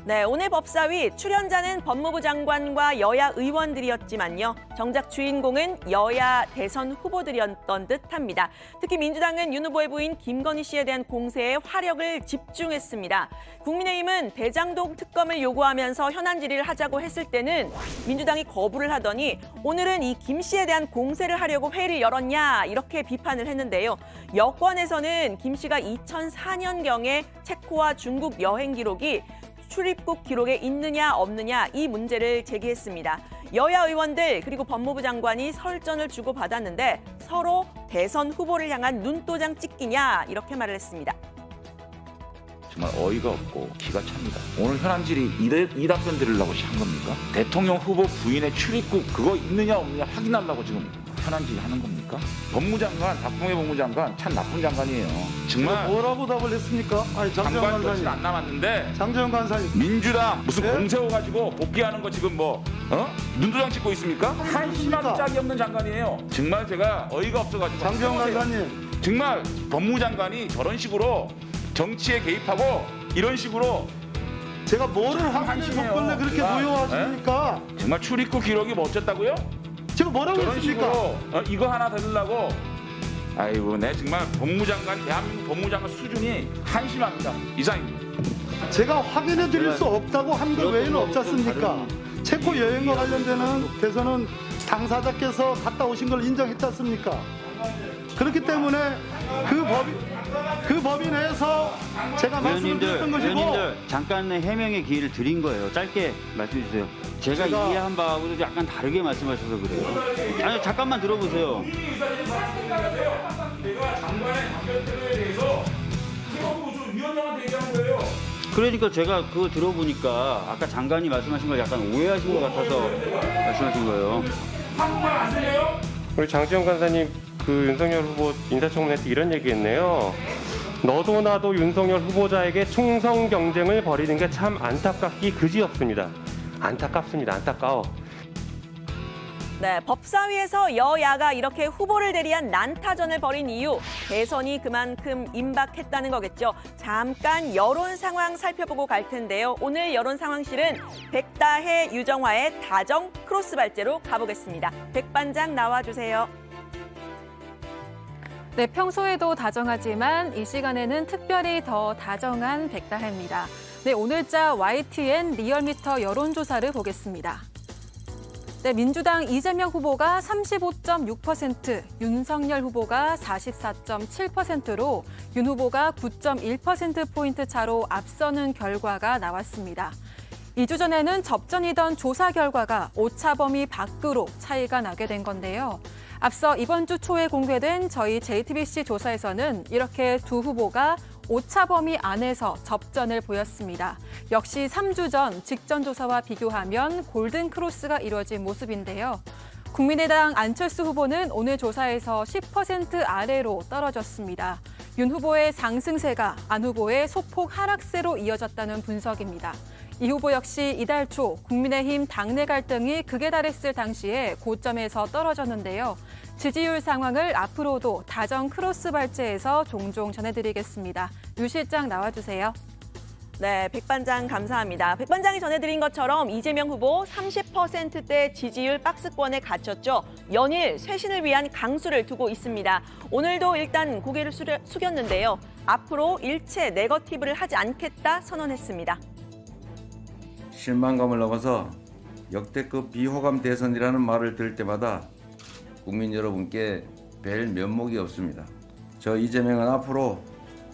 네, 오늘 법사위 출연자는 법무부 장관과 여야 의원들이었지만요. 정작 주인공은 여야 대선 후보들이었던 듯합니다. 특히 민주당은 윤 후보의 부인 김건희 씨에 대한 공세에 화력을 집중했습니다. 국민의힘은 대장동 특검을 요구하면서 현안 질의를 하자고 했을 때는 민주당이 거부를 하더니 오늘은 이 김 씨에 대한 공세를 하려고 회의를 열었냐 이렇게 비판을 했는데요. 여권에서는 김 씨가 2004년경에 체코와 중국 여행 기록이 출입국 기록에 있느냐 없느냐 이 문제를 제기했습니다. 여야 의원들 그리고 법무부 장관이 설전을 주고받았는데 서로 대선 후보를 향한 눈도장 찍기냐 이렇게 말을 했습니다. 정말 어이가 없고 기가 찹니다. 오늘 현안질의 이 답변 드리려고 한 겁니까? 대통령 후보 부인의 출입국 그거 있느냐 없느냐 확인하려고 지금 현안질의 하는 겁니까? 법무장관, 박봉계 법무장관 참 나쁜 장관이에요. 정말 뭐라고 답을 했습니까? 아니, 장관 며칠 안 남았는데 장재현 간사님, 민주당 무슨 네? 공세워가지고 복귀하는 거 지금 눈도장 찍고 있습니까? 한심한 짝이 없는 장관이에요. 정말 제가 어이가 없어가지고. 장재현 간사님, 정말 법무장관이 저런 식으로 정치에 개입하고 이런 식으로 제가 뭐를 하는데 조건에 그렇게 노여워하십니까? 정말 출입국 기록이 뭐 어쨌다고요? 제가 뭐라고 저런 했습니까? 식으로 이거 하나 들으려고. 아이고, 내 정말 법무장관, 대한민국 법무장관 수준이 한심합니다. 이상입니다. 제가 확인해 드릴 수 없다고 한 것 외에는 없지 않습니까? 체코 여행과 관련되는 대선은 당사자께서 갔다 오신 걸 인정했지 않습니까? 그렇기 때문에 그 법이 내에서 제가 말씀을 드렸던 것이고. 의원님들 잠깐의 해명의 기회를 드린 거예요. 짧게 말씀해 주세요. 제가 이해한 바하고도 약간 다르게 말씀하셔서 그래요. 아니, 잠깐만 들어보세요. 내가 장관의 답변에 대해서 위원장한테 얘기한 거예요. 그러니까 제가 그거 들어보니까 아까 장관이 말씀하신 걸 약간 오해하신 것 같아서 말씀하신 거예요. 한국말 안 들려요? 우리 장지영 간사님 그 윤석열 후보 인사청문회 때 이런 얘기했네요. 너도 나도 윤석열 후보자에게 충성 경쟁을 벌이는 게 참 안타깝기 그지없습니다. 안타깝습니다. 안타까워. 네, 법사위에서 여야가 이렇게 후보를 대리한 난타전을 벌인 이유, 대선이 그만큼 임박했다는 거겠죠. 잠깐 여론 상황 살펴보고 갈 텐데요. 오늘 여론 상황실은 백다혜, 유정화의 다정 크로스 발제로 가보겠습니다. 백반장 나와주세요. 네, 평소에도 다정하지만 이 시간에는 특별히 더 다정한 백다혜입니다. 네, 오늘자 YTN 리얼미터 여론조사를 보겠습니다. 네, 민주당 이재명 후보가 35.6%, 윤석열 후보가 44.7%로 윤 후보가 9.1%포인트 차로 앞서는 결과가 나왔습니다. 2주 전에는 접전이던 조사 결과가 오차 범위 밖으로 차이가 나게 된 건데요. 앞서 이번 주 초에 공개된 저희 JTBC 조사에서는 이렇게 두 후보가 오차 범위 안에서 접전을 보였습니다. 역시 3주 전 직전 조사와 비교하면 골든 크로스가 이루어진 모습인데요. 국민의당 안철수 후보는 오늘 조사에서 10% 아래로 떨어졌습니다. 윤 후보의 상승세가 안 후보의 소폭 하락세로 이어졌다는 분석입니다. 이 후보 역시 이달 초 국민의힘 당내 갈등이 극에 달했을 당시에 고점에서 떨어졌는데요. 지지율 상황을 앞으로도 다정 크로스 발제에서 종종 전해드리겠습니다. 유 실장 나와주세요. 네, 백반장 감사합니다. 백반장이 전해드린 것처럼 이재명 후보 30%대 지지율 박스권에 갇혔죠. 연일 쇄신을 위한 강수를 두고 있습니다. 오늘도 일단 고개를 숙였는데요. 앞으로 일체 네거티브를 하지 않겠다 선언했습니다. 실망감을 넘어서 역대급 비호감 대선이라는 말을 들을 때마다 국민 여러분께 뵐 면목이 없습니다. 저 이재명은 앞으로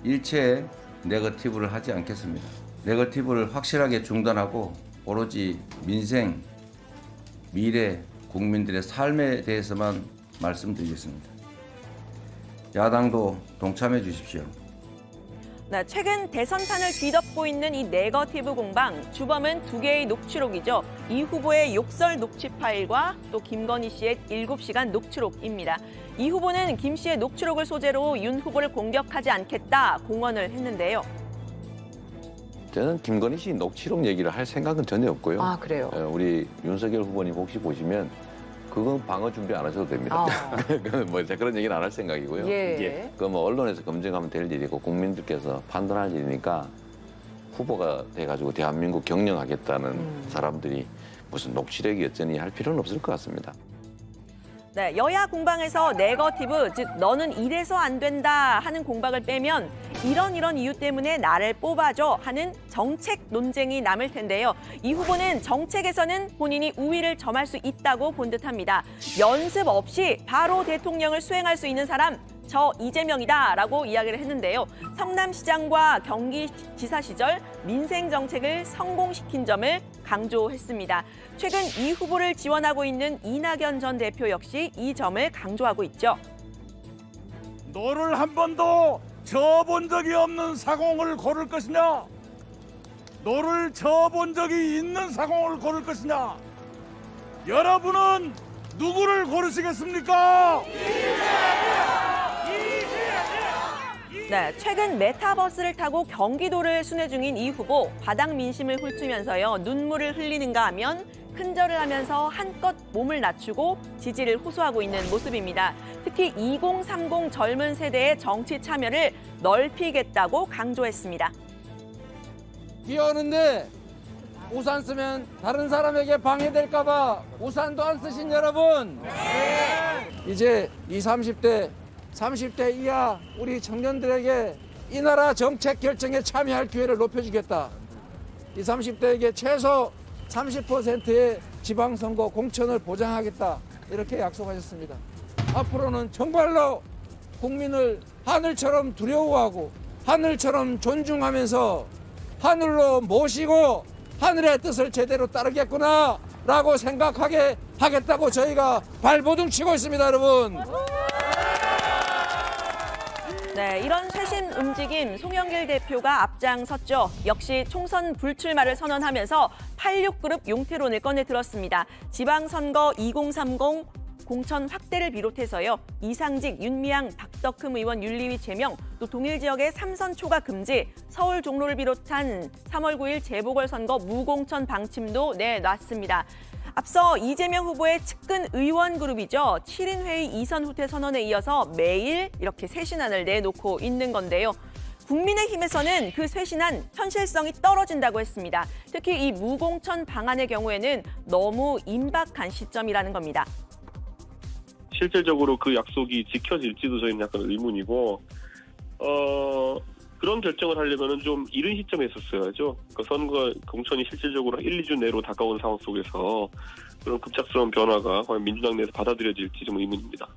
일체 네거티브를 하지 않겠습니다. 네거티브를 확실하게 중단하고 오로지 민생, 미래, 국민들의 삶에 대해서만 말씀드리겠습니다. 야당도 동참해 주십시오. 네, 최근 대선판을 뒤덮고 있는 이 네거티브 공방, 주범은 두 개의 녹취록이죠. 이 후보의 욕설 녹취 파일과 또 김건희 씨의 7시간 녹취록입니다. 이 후보는 김 씨의 녹취록을 소재로 윤 후보를 공격하지 않겠다 공언을 했는데요. 저는 김건희 씨 녹취록 얘기를 할 생각은 전혀 없고요. 아, 그래요? 우리 윤석열 후보님 혹시 보시면 그건 방어 준비 안 하셔도 됩니다. 뭐 그런 얘기는 안 할 생각이고요. 예. 그 뭐 언론에서 검증하면 될 일이고 국민들께서 판단할 일이니까 후보가 돼가지고 대한민국 경영하겠다는 사람들이 무슨 녹취록이 어쩌니 할 필요는 없을 것 같습니다. 네, 여야 공방에서 네거티브, 즉 너는 이래서 안 된다 하는 공방을 빼면 이런 이유 때문에 나를 뽑아줘 하는 정책 논쟁이 남을 텐데요. 이 후보는 정책에서는 본인이 우위를 점할 수 있다고 본 듯합니다. 연습 없이 바로 대통령을 수행할 수 있는 사람, 저 이재명이다라고 이야기를 했는데요. 성남시장과 경기지사 시절 민생 정책을 성공시킨 점을 강조했습니다. 최근 이 후보를 지원하고 있는 이낙연 전 대표 역시 이 점을 강조하고 있죠. 너를 한 번도 져본 적이 없는 사공을 고를 것이냐? 너를 져본 적이 있는 사공을 고를 것이냐? 여러분은 누구를 고르시겠습니까? 네, 최근 메타버스를 타고 경기도를 순회 중인 이 후보, 바닥 민심을 훑으면서요, 눈물을 흘리는가 하면 큰절을 하면서 한껏 몸을 낮추고 지지를 호소하고 있는 모습입니다. 특히 2030 젊은 세대의 정치 참여를 넓히겠다고 강조했습니다. 비 오는데 우산 쓰면 다른 사람에게 방해될까 봐 우산도 안 쓰신 여러분, 이제 20, 30대 이하 우리 청년들에게 이 나라 정책 결정에 참여할 기회를 높여주겠다. 20, 30대에게 최소 30%의 지방선거 공천을 보장하겠다. 이렇게 약속하셨습니다. 앞으로는 정말로 국민을 하늘처럼 두려워하고 하늘처럼 존중하면서 하늘로 모시고 하늘의 뜻을 제대로 따르겠구나라고 생각하게 하겠다고 저희가 발버둥 치고 있습니다, 여러분. 네, 이런 쇄신 움직임 송영길 대표가 앞장섰죠. 역시 총선 불출마를 선언하면서 86그룹 용태론을 꺼내 들었습니다. 지방선거 2030 공천 확대를 비롯해서요. 이상직, 윤미향, 박덕흠 의원 윤리위 제명, 또 동일 지역의 3선 초과 금지, 서울 종로를 비롯한 3월 9일 재보궐선거 무공천 방침도 내놨습니다. 앞서 이재명 후보의 측근 의원 그룹이죠. 7인 회의 2선 후퇴 선언에 이어서 매일 이렇게 쇄신안을 내놓고 있는 건데요. 국민의힘에서는 그 쇄신안 현실성이 떨어진다고 했습니다. 특히 이 무공천 방안의 경우에는 너무 임박한 시점이라는 겁니다. 실질적으로 그 약속이 지켜질지도 저희는 약간 의문이고 그런 결정을 하려면 좀 이른 시점에 했었어야죠. 그러니까 선거 공천이 실질적으로 1, 2주 내로 다가온 상황 속에서 그런 급작스러운 변화가 과연 민주당 내에서 받아들여질지 좀 의문입니다.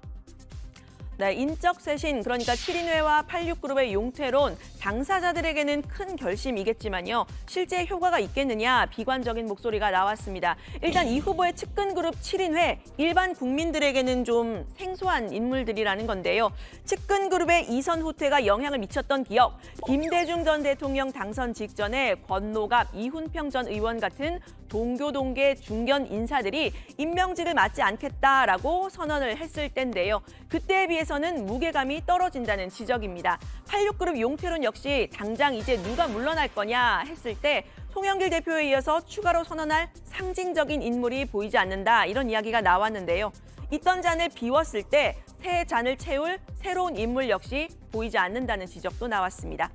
네, 인적 쇄신, 그러니까 7인회와 86그룹의 용태론, 당사자들에게는 큰 결심이겠지만요. 실제 효과가 있겠느냐 비관적인 목소리가 나왔습니다. 일단 이 후보의 측근 그룹 7인회, 일반 국민들에게는 좀 생소한 인물들이라는 건데요. 측근 그룹의 2선 후퇴가 영향을 미쳤던 기억, 김대중 전 대통령 당선 직전에 권노갑, 이훈평 전 의원 같은 동교동계 중견 인사들이 임명직을 맡지 않겠다라고 선언을 했을 때인데요. 그때에 비해서는 무게감이 떨어진다는 지적입니다. 86그룹 용태론 역시 당장 이제 누가 물러날 거냐 했을 때 송영길 대표에 이어서 추가로 선언할 상징적인 인물이 보이지 않는다, 이런 이야기가 나왔는데요. 있던 잔을 비웠을 때 새 잔을 채울 새로운 인물 역시 보이지 않는다는 지적도 나왔습니다.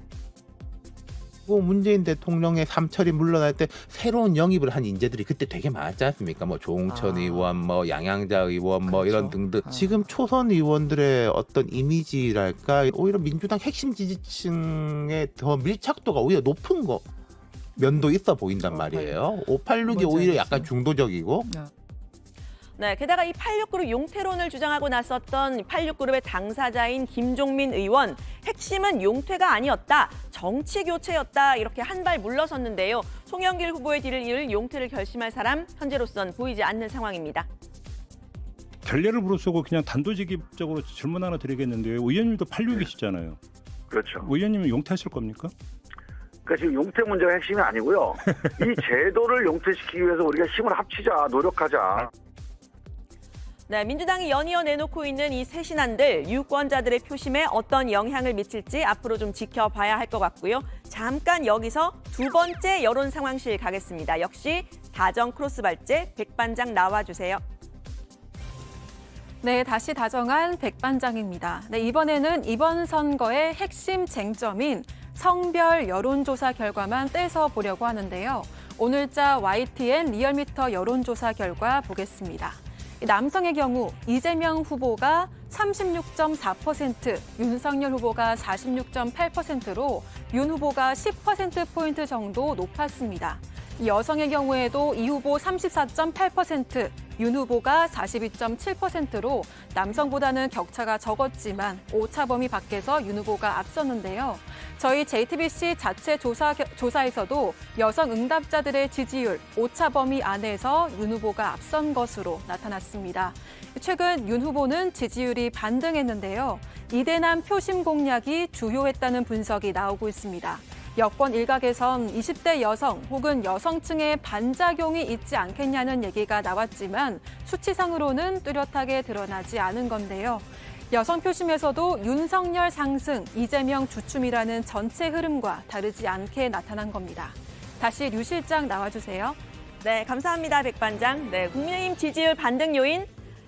문재인 대통령의 삼철이 물러날 때 새로운 영입을 한 인재들이 그때 되게 많았지 않습니까? 뭐 조홍천 의원, 뭐 양양자 의원, 뭐 이런 등등. 지금 초선 의원들의 어떤 이미지랄까, 오히려 민주당 핵심 지지층의 더 밀착도가 오히려 높은 거 면도 있어 보인단 말이에요. 586이 오히려 약간 중도적이고. 네, 게다가 이 86그룹 용태론을 주장하고 나섰던 86그룹의 당사자인 김종민 의원, 핵심은 용퇴가 아니었다, 정치 교체였다, 이렇게 한 발 물러섰는데요. 송영길 후보의 뒤를 이을 용퇴를 결심할 사람 현재로선 보이지 않는 상황입니다. 결례를 무릅쓰고 그냥 단도직입적으로 질문 하나 드리겠는데요. 의원님도 86이시잖아요. 그렇죠. 의원님은 용퇴하실 겁니까? 그러니까 지금 용퇴 문제가 핵심이 아니고요. 이 제도를 용퇴시키기 위해서 우리가 힘을 합치자, 노력하자. 네, 민주당이 연이어 내놓고 있는 이 쇄신안들, 유권자들의 표심에 어떤 영향을 미칠지 앞으로 좀 지켜봐야 할 것 같고요. 잠깐 여기서 두 번째 여론 상황실 가겠습니다. 역시 다정 크로스 발제 백반장 나와주세요. 네, 다시 다정한 백반장입니다. 네, 이번에는 이번 선거의 핵심 쟁점인 성별 여론조사 결과만 떼서 보려고 하는데요. 오늘자 YTN 리얼미터 여론조사 결과 보겠습니다. 남성의 경우 이재명 후보가 36.4%, 윤석열 후보가 46.8%로 윤 후보가 10%포인트 정도 높았습니다. 여성의 경우에도 이 후보 34.8%, 윤 후보가 42.7%로 남성보다는 격차가 적었지만 오차 범위 밖에서 윤 후보가 앞섰는데요. 저희 JTBC 자체 조사에서도 여성 응답자들의 지지율 오차 범위 안에서 윤 후보가 앞선 것으로 나타났습니다. 최근 윤 후보는 지지율이 반등했는데요. 이대남 표심 공략이 주요했다는 분석이 나오고 있습니다. 여권 일각에선 20대 여성 혹은 여성층의 반작용이 있지 않겠냐는 얘기가 나왔지만 수치상으로는 뚜렷하게 드러나지 않은 건데요. 여성 표심에서도 윤석열 상승, 이재명 주춤이라는 전체 흐름과 다르지 않게 나타난 겁니다. 다시 류 실장 나와주세요. 네, 감사합니다, 백반장. 네, 국민의힘 지지율 반등 요인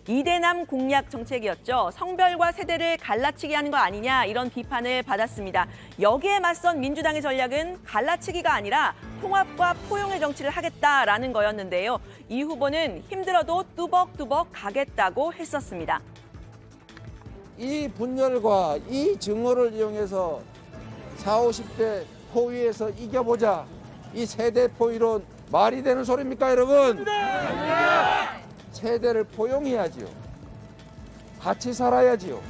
이대남 공약 정책이었죠. 성별과 세대를 갈라치기 하는 거 아니냐, 이런 비판을 받았습니다. 여기에 맞선 민주당의 전략은 갈라치기가 아니라 통합과 포용의 정치를 하겠다라는 거였는데요. 이 후보는 힘들어도 뚜벅뚜벅 가겠다고 했었습니다. 이 분열과 이 증오를 이용해서 40, 50대 포위에서 이겨보자. 이 세대 포위론 말이 되는 소리입니까, 여러분? 세대를 포용해야지요. 같이 살아야지요.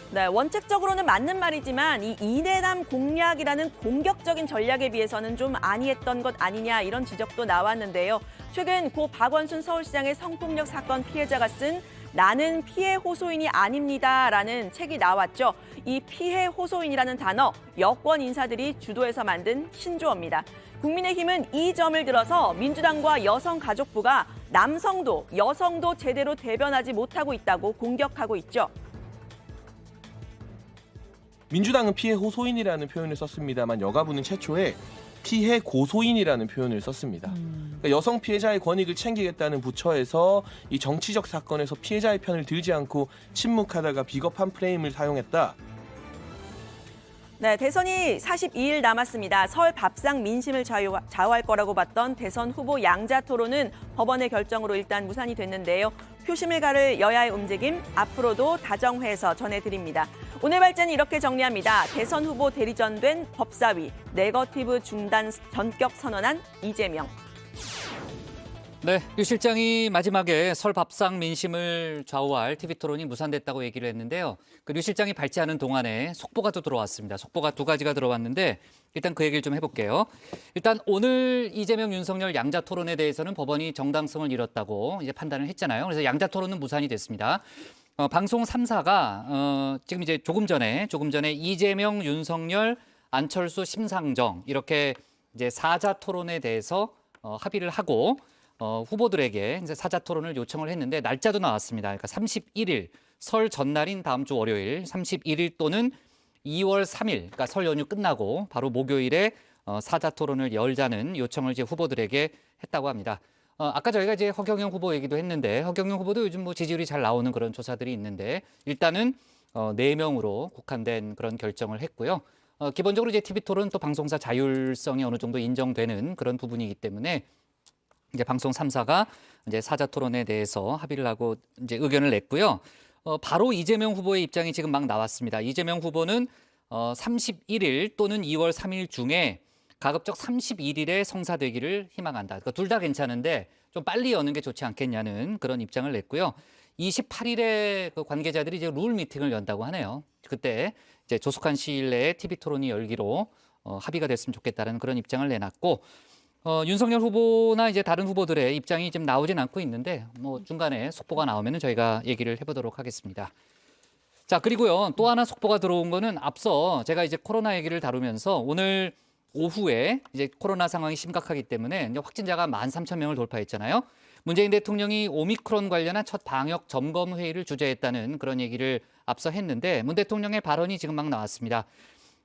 네, 원칙적으로는 맞는 말이지만 이 이대남 공약이라는 공격적인 전략에 비해서는 좀 안이했던 것 아니냐, 이런 지적도 나왔는데요. 최근 고 박원순 서울시장의 성폭력 사건 피해자가 쓴 나는 피해 호소인이 아닙니다라는 책이 나왔죠. 이 피해 호소인이라는 단어, 여권 인사들이 주도해서 만든 신조어입니다. 국민의힘은 이 점을 들어서 민주당과 여성가족부가 남성도 여성도 제대로 대변하지 못하고 있다고 공격하고 있죠. 민주당은 피해 호소인이라는 표현을 썼습니다만 여가부는 최초에 피해 고소인이라는 표현을 썼습니다. 그러니까 여성 피해자의 권익을 챙기겠다는 부처에서 이 정치적 사건에서 피해자의 편을 들지 않고 침묵하다가 비겁한 프레임을 사용했다. 네, 대선이 42일 남았습니다. 설 밥상 민심을 좌우할 거라고 봤던 대선 후보 양자 토론은 법원의 결정으로 일단 무산이 됐는데요. 표심을 가를 여야의 움직임 앞으로도 다정회에서 전해드립니다. 오늘 발제는 이렇게 정리합니다. 대선 후보 대리전된 법사위, 네거티브 중단 전격 선언한 이재명. 네, 유 실장이 마지막에 설 밥상 민심을 좌우할 TV 토론이 무산됐다고 얘기를 했는데요. 그 유 실장이 발제하는 동안에 속보가 또 들어왔습니다. 속보가 두 가지가 들어왔는데 일단 그 얘기를 좀 해볼게요. 일단 오늘 이재명, 윤석열 양자 토론에 대해서는 법원이 정당성을 잃었다고 이제 판단을 했잖아요. 그래서 양자 토론은 무산이 됐습니다. 방송 3사가 지금 이제 조금 전에 이재명, 윤석열, 안철수, 심상정 이렇게 이제 사자 토론에 대해서 합의를 하고 후보들에게 이제 사자 토론을 요청을 했는데 날짜도 나왔습니다. 그러니까 31일 설 전날인 다음 주 월요일 31일 또는 2월 3일 그러니까 설 연휴 끝나고 바로 목요일에 사자 토론을 열자는 요청을 이제 후보들에게 했다고 합니다. 아까 저희가 이제 허경영 후보 얘기도 했는데 허경영 후보도 요즘 뭐 지지율이 잘 나오는 그런 조사들이 있는데 일단은 4명으로 국한된 그런 결정을 했고요. 기본적으로 이제 TV 토론 또 방송사 자율성이 어느 정도 인정되는 그런 부분이기 때문에 이제 방송 3사가 이제 사자 토론에 대해서 합의를 하고 이제 의견을 냈고요. 바로 이재명 후보의 입장이 지금 막 나왔습니다. 이재명 후보는 31일 또는 2월 3일 중에 가급적 31일에 성사되기를 희망한다. 그러니까 둘 다 괜찮은데 좀 빨리 여는 게 좋지 않겠냐는 그런 입장을 냈고요. 28일에 그 관계자들이 이제 룰 미팅을 연다고 하네요. 그때 이제 조속한 시일 내에 TV 토론이 열기로 합의가 됐으면 좋겠다는 그런 입장을 내놨고 윤석열 후보나 이제 다른 후보들의 입장이 지금 나오진 않고 있는데 뭐 중간에 속보가 나오면은 저희가 얘기를 해보도록 하겠습니다. 자, 그리고요 또 하나 속보가 들어온 거는 앞서 제가 이제 코로나 얘기를 다루면서 오늘 오후에 이제 코로나 상황이 심각하기 때문에 이제 확진자가 13,000명을 돌파했잖아요. 문재인 대통령이 오미크론 관련한 첫 방역 점검 회의를 주재했다는 그런 얘기를 앞서 했는데 문 대통령의 발언이 지금 막 나왔습니다.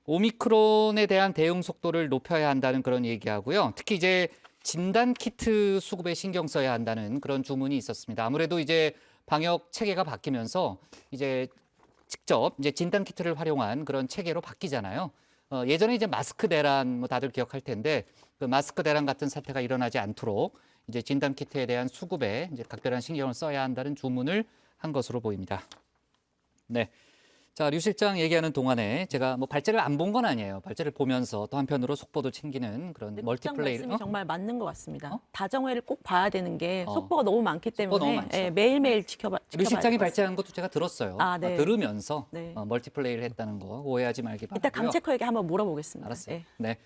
오미크론에 대한 대응 속도를 높여야 한다는 그런 얘기하고요. 특히 이제 진단 키트 수급에 신경 써야 한다는 그런 주문이 있었습니다. 아무래도 이제 방역 체계가 바뀌면서 이제 직접 이제 진단 키트를 활용한 그런 체계로 바뀌잖아요. 예전에 이제 마스크 대란 뭐 다들 기억할 텐데 그 마스크 대란 같은 사태가 일어나지 않도록 이제 진단 키트에 대한 수급에 이제 각별한 신경을 써야 한다는 주문을 한 것으로 보입니다. 네. 자, 류 실장 얘기하는 동안에 제가 뭐 발제를 안 본 건 아니에요. 발제를 보면서 또 한편으로 속보도 챙기는 그런 멀티플레이. 말씀이 정말 맞는 것 같습니다. 다정회를 꼭 봐야 되는 게 속보가 너무 많기 때문에 너무 매일매일 지켜봐야 류 실장이 될 것 발제한 것도 제가 들었어요. 네. 들으면서 네. 멀티플레이를 했다는 거 오해하지 말기 바라고요. 이따 강체커에게 한번 물어보겠습니다. 알았어요. 네.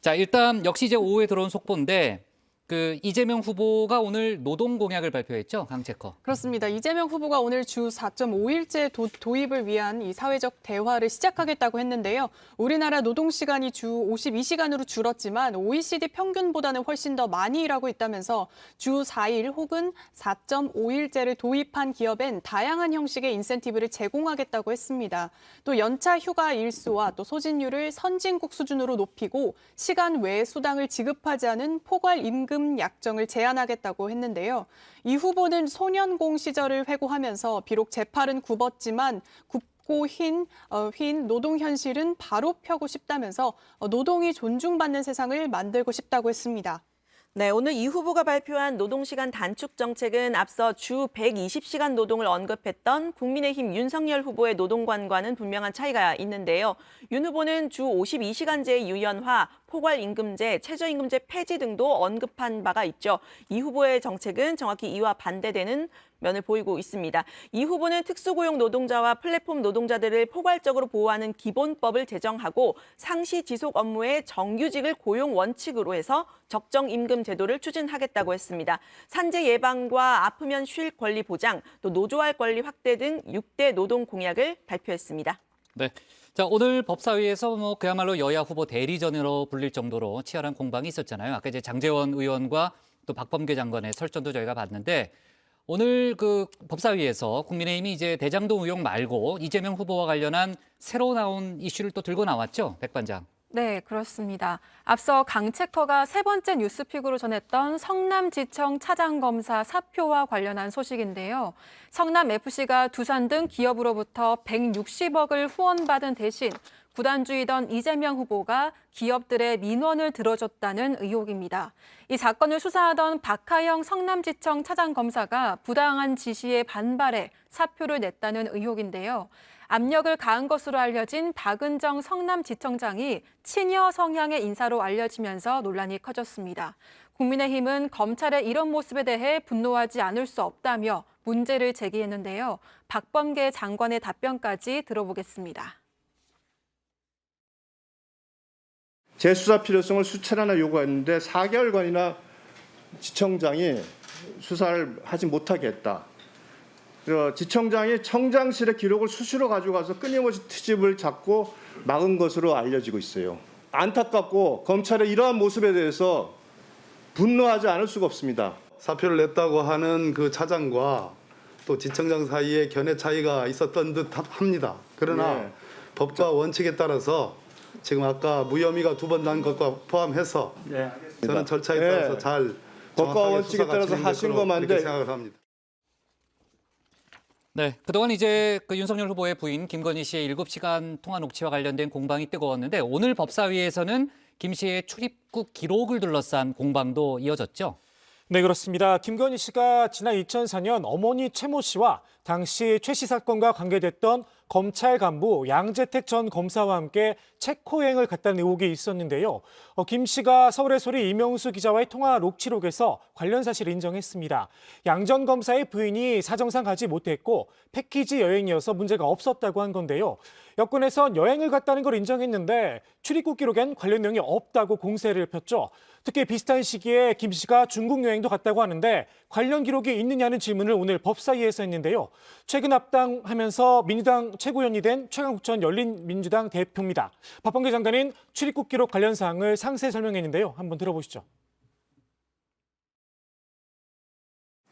자, 일단 역시 이제 오후에 들어온 속보인데 그 이재명 후보가 오늘 노동 공약을 발표했죠, 강체커. 그렇습니다. 이재명 후보가 오늘 주 4.5일제 도입을 위한 이 사회적 대화를 시작하겠다고 했는데요. 우리나라 노동 시간이 주 52시간으로 줄었지만 OECD 평균보다는 훨씬 더 많이 일하고 있다면서 주 4일 혹은 4.5일제를 도입한 기업엔 다양한 형식의 인센티브를 제공하겠다고 했습니다. 또 연차 휴가 일수와 또 소진율을 선진국 수준으로 높이고 시간 외 수당을 지급하지 않은 포괄 임금 약정을 제한하겠다고 했는데요. 이 후보는 소년공 시절을 회고하면서 비록 재팔은 굽었지만 굽고 흰 노동 현실은 바로 펴고 싶다면서 노동이 존중받는 세상을 만들고 싶다고 했습니다. 네, 오늘 이 후보가 발표한 노동시간 단축 정책은 앞서 주 120시간 노동을 언급했던 국민의힘 윤석열 후보의 노동관과는 분명한 차이가 있는데요. 윤 후보는 주 52시간제 유연화, 포괄임금제, 최저임금제 폐지 등도 언급한 바가 있죠. 이 후보의 정책은 정확히 이와 반대되는 면을 보이고 있습니다. 이 후보는 특수고용 노동자와 플랫폼 노동자들을 포괄적으로 보호하는 기본법을 제정하고 상시 지속 업무의 정규직을 고용 원칙으로 해서 적정 임금 제도를 추진하겠다고 했습니다. 산재 예방과 아프면 쉴 권리 보장, 또 노조할 권리 확대 등 6대 노동 공약을 발표했습니다. 네. 자, 오늘 법사위에서 그야말로 여야 후보 대리전으로 불릴 정도로 치열한 공방이 있었잖아요. 아까 이제 장제원 의원과 또 박범계 장관의 설전도 저희가 봤는데 오늘 그 법사위에서 국민의힘이 이제 대장동 의혹 말고 이재명 후보와 관련한 새로 나온 이슈를 또 들고 나왔죠, 백 반장. 네, 그렇습니다. 앞서 강체커가 세 번째 뉴스픽으로 전했던 성남지청 차장검사 사표와 관련한 소식인데요. 성남FC가 두산 등 기업으로부터 160억을 후원받은 대신 구단주이던 이재명 후보가 기업들의 민원을 들어줬다는 의혹입니다. 이 사건을 수사하던 박하영 성남지청 차장검사가 부당한 지시에 반발해 사표를 냈다는 의혹인데요. 압력을 가한 것으로 알려진 박은정 성남지청장이 친여 성향의 인사로 알려지면서 논란이 커졌습니다. 국민의힘은 검찰의 이런 모습에 대해 분노하지 않을 수 없다며 문제를 제기했는데요. 박범계 장관의 답변까지 들어보겠습니다. 재수사 필요성을 수차례나 요구했는데 4개월간이나 지청장이 수사를 하지 못하게 했다. 지청장이 청장실의 기록을 수시로 가져가서 끊임없이 트집을 잡고 막은 것으로 알려지고 있어요. 안타깝고 검찰의 이러한 모습에 대해서 분노하지 않을 수가 없습니다. 사표를 냈다고 하는 그 차장과 또 지청장 사이에 견해 차이가 있었던 듯 합니다. 그러나 법과 원칙에 따라서 지금 아까 무혐의가 2번 난 것과 포함해서 저는 절차에 따라서 잘 법과 원칙에 따라서 하신 것만데 생각을 합니다. 네, 그동안 이제 그 윤석열 후보의 부인 김건희 씨의 7시간 통화 녹취와 관련된 공방이 뜨거웠는데 오늘 법사위에서는 김 씨의 출입국 기록을 둘러싼 공방도 이어졌죠. 네, 그렇습니다. 김건희 씨가 지난 2004년 어머니 최모 씨와 당시 최 씨 사건과 관계됐던 검찰 간부 양재택 전 검사와 함께 체코 여행을 갔다는 의혹이 있었는데요. 김 씨가 서울의 소리 이명수 기자와의 통화 녹취록에서 관련 사실을 인정했습니다. 양 전 검사의 부인이 사정상 가지 못했고 패키지 여행이어서 문제가 없었다고 한 건데요. 여권에선 여행을 갔다는 걸 인정했는데 출입국 기록엔 관련 내용이 없다고 공세를 폈죠. 특히 비슷한 시기에 김 씨가 중국 여행도 갔다고 하는데 관련 기록이 있느냐는 질문을 오늘 법사위에서 했는데요. 최근 합당하면서 민주당 최고위원이 된 최강욱 전 열린민주당 대표입니다. 박범계 장관은 출입국 기록 관련 사항을 상세히 설명했는데요. 한번 들어보시죠.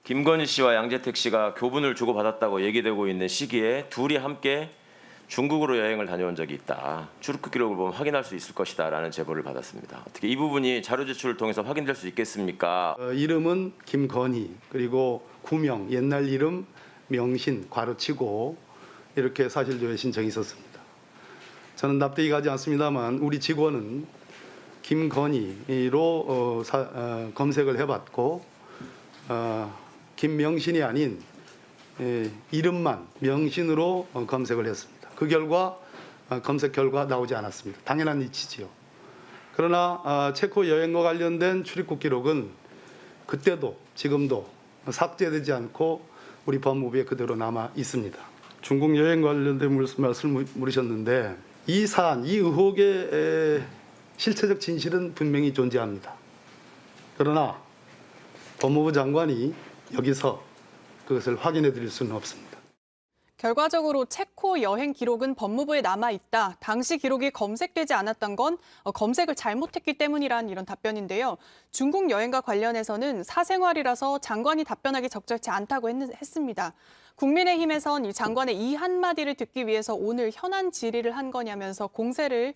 김건희 씨와 양재택 씨가 교분을 주고받았다고 얘기되고 있는 시기에 둘이 함께 중국으로 여행을 다녀온 적이 있다. 출입국 기록을 보면 확인할 수 있을 것이다 라는 제보를 받았습니다. 어떻게 이 부분이 자료 제출을 통해서 확인될 수 있겠습니까? 이름은 김건희, 그리고 구명, 옛날 이름 명신, 괄호치고 이렇게 사실조회 신청이 있었습니다. 저는 납득이 가지 않습니다만 우리 직원은 김건희로 검색을 해봤고 김명신이 아닌 이름만 명신으로 검색을 했습니다. 그 결과 검색 결과 나오지 않았습니다. 당연한 이치지요. 그러나 체코 여행과 관련된 출입국 기록은 그때도 지금도 삭제되지 않고 우리 법무부에 그대로 남아 있습니다. 중국 여행 관련된 말씀을 물으셨는데 이 사안, 이 의혹의 실체적 진실은 분명히 존재합니다. 그러나 법무부 장관이 여기서 그것을 확인해 드릴 수는 없습니다. 결과적으로 체코 여행 기록은 법무부에 남아있다. 당시 기록이 검색되지 않았던 건 검색을 잘못했기 때문이란 이런 답변인데요. 중국 여행과 관련해서는 사생활이라서 장관이 답변하기 적절치 않다고 했습니다. 국민의힘에선 이 장관의 이 한마디를 듣기 위해서 오늘 현안 질의를 한 거냐면서 공세를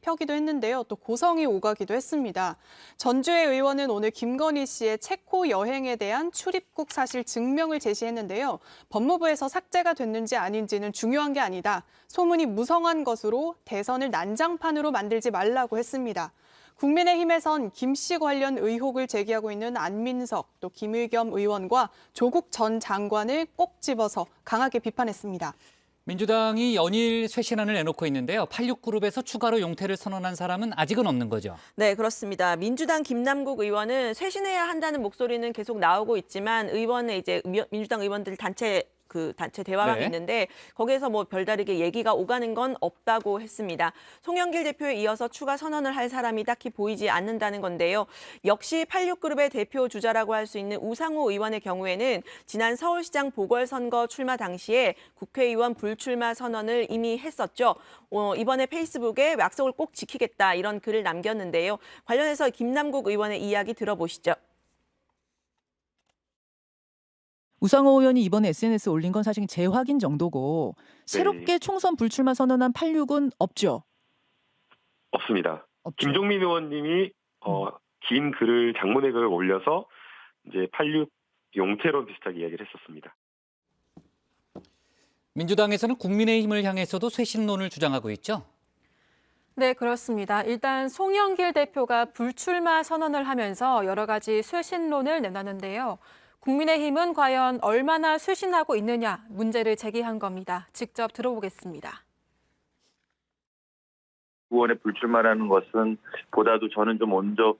펴기도 했는데요. 또 고성이 오가기도 했습니다. 전주의 의원은 오늘 김건희 씨의 체코 여행에 대한 출입국 사실 증명을 제시했는데요. 법무부에서 삭제가 됐는지 아닌지는 중요한 게 아니다. 소문이 무성한 것으로 대선을 난장판으로 만들지 말라고 했습니다. 국민의힘에선 김 씨 관련 의혹을 제기하고 있는 안민석, 또 김의겸 의원과 조국 전 장관을 꼭 집어서 강하게 비판했습니다. 민주당이 연일 쇄신안을 내놓고 있는데요. 86그룹에서 추가로 용퇴를 선언한 사람은 아직은 없는 거죠. 네, 그렇습니다. 민주당 김남국 의원은 쇄신해야 한다는 목소리는 계속 나오고 있지만 민주당 의원들 단체 대화가 네. 있는데 거기에서 뭐 별다르게 얘기가 오가는 건 없다고 했습니다. 송영길 대표에 이어서 추가 선언을 할 사람이 딱히 보이지 않는다는 건데요. 역시 86그룹의 대표 주자라고 할 수 있는 우상호 의원의 경우에는 지난 서울시장 보궐선거 출마 당시에 국회의원 불출마 선언을 이미 했었죠. 이번에 페이스북에 약속을 꼭 지키겠다 이런 글을 남겼는데요. 관련해서 김남국 의원의 이야기 들어보시죠. 우상호 의원이 이번에 SNS에 올린 건 사실 재확인 정도고 새롭게 총선 불출마 선언한 86은 없죠? 없습니다. 없죠. 김종민 의원님이 긴 글을 장문의 글을 올려서 이제 86 용태론 비슷하게 이야기를 했었습니다. 민주당에서는 국민의힘을 향해서도 쇄신론을 주장하고 있죠. 네, 그렇습니다. 일단 송영길 대표가 불출마 선언을 하면서 여러 가지 쇄신론을 내놨는데요. 국민의힘은 과연 얼마나 쇄신하고 있느냐 문제를 제기한 겁니다. 직접 들어보겠습니다. 의원의 불출마라는 것은 보다도 저는 좀 먼저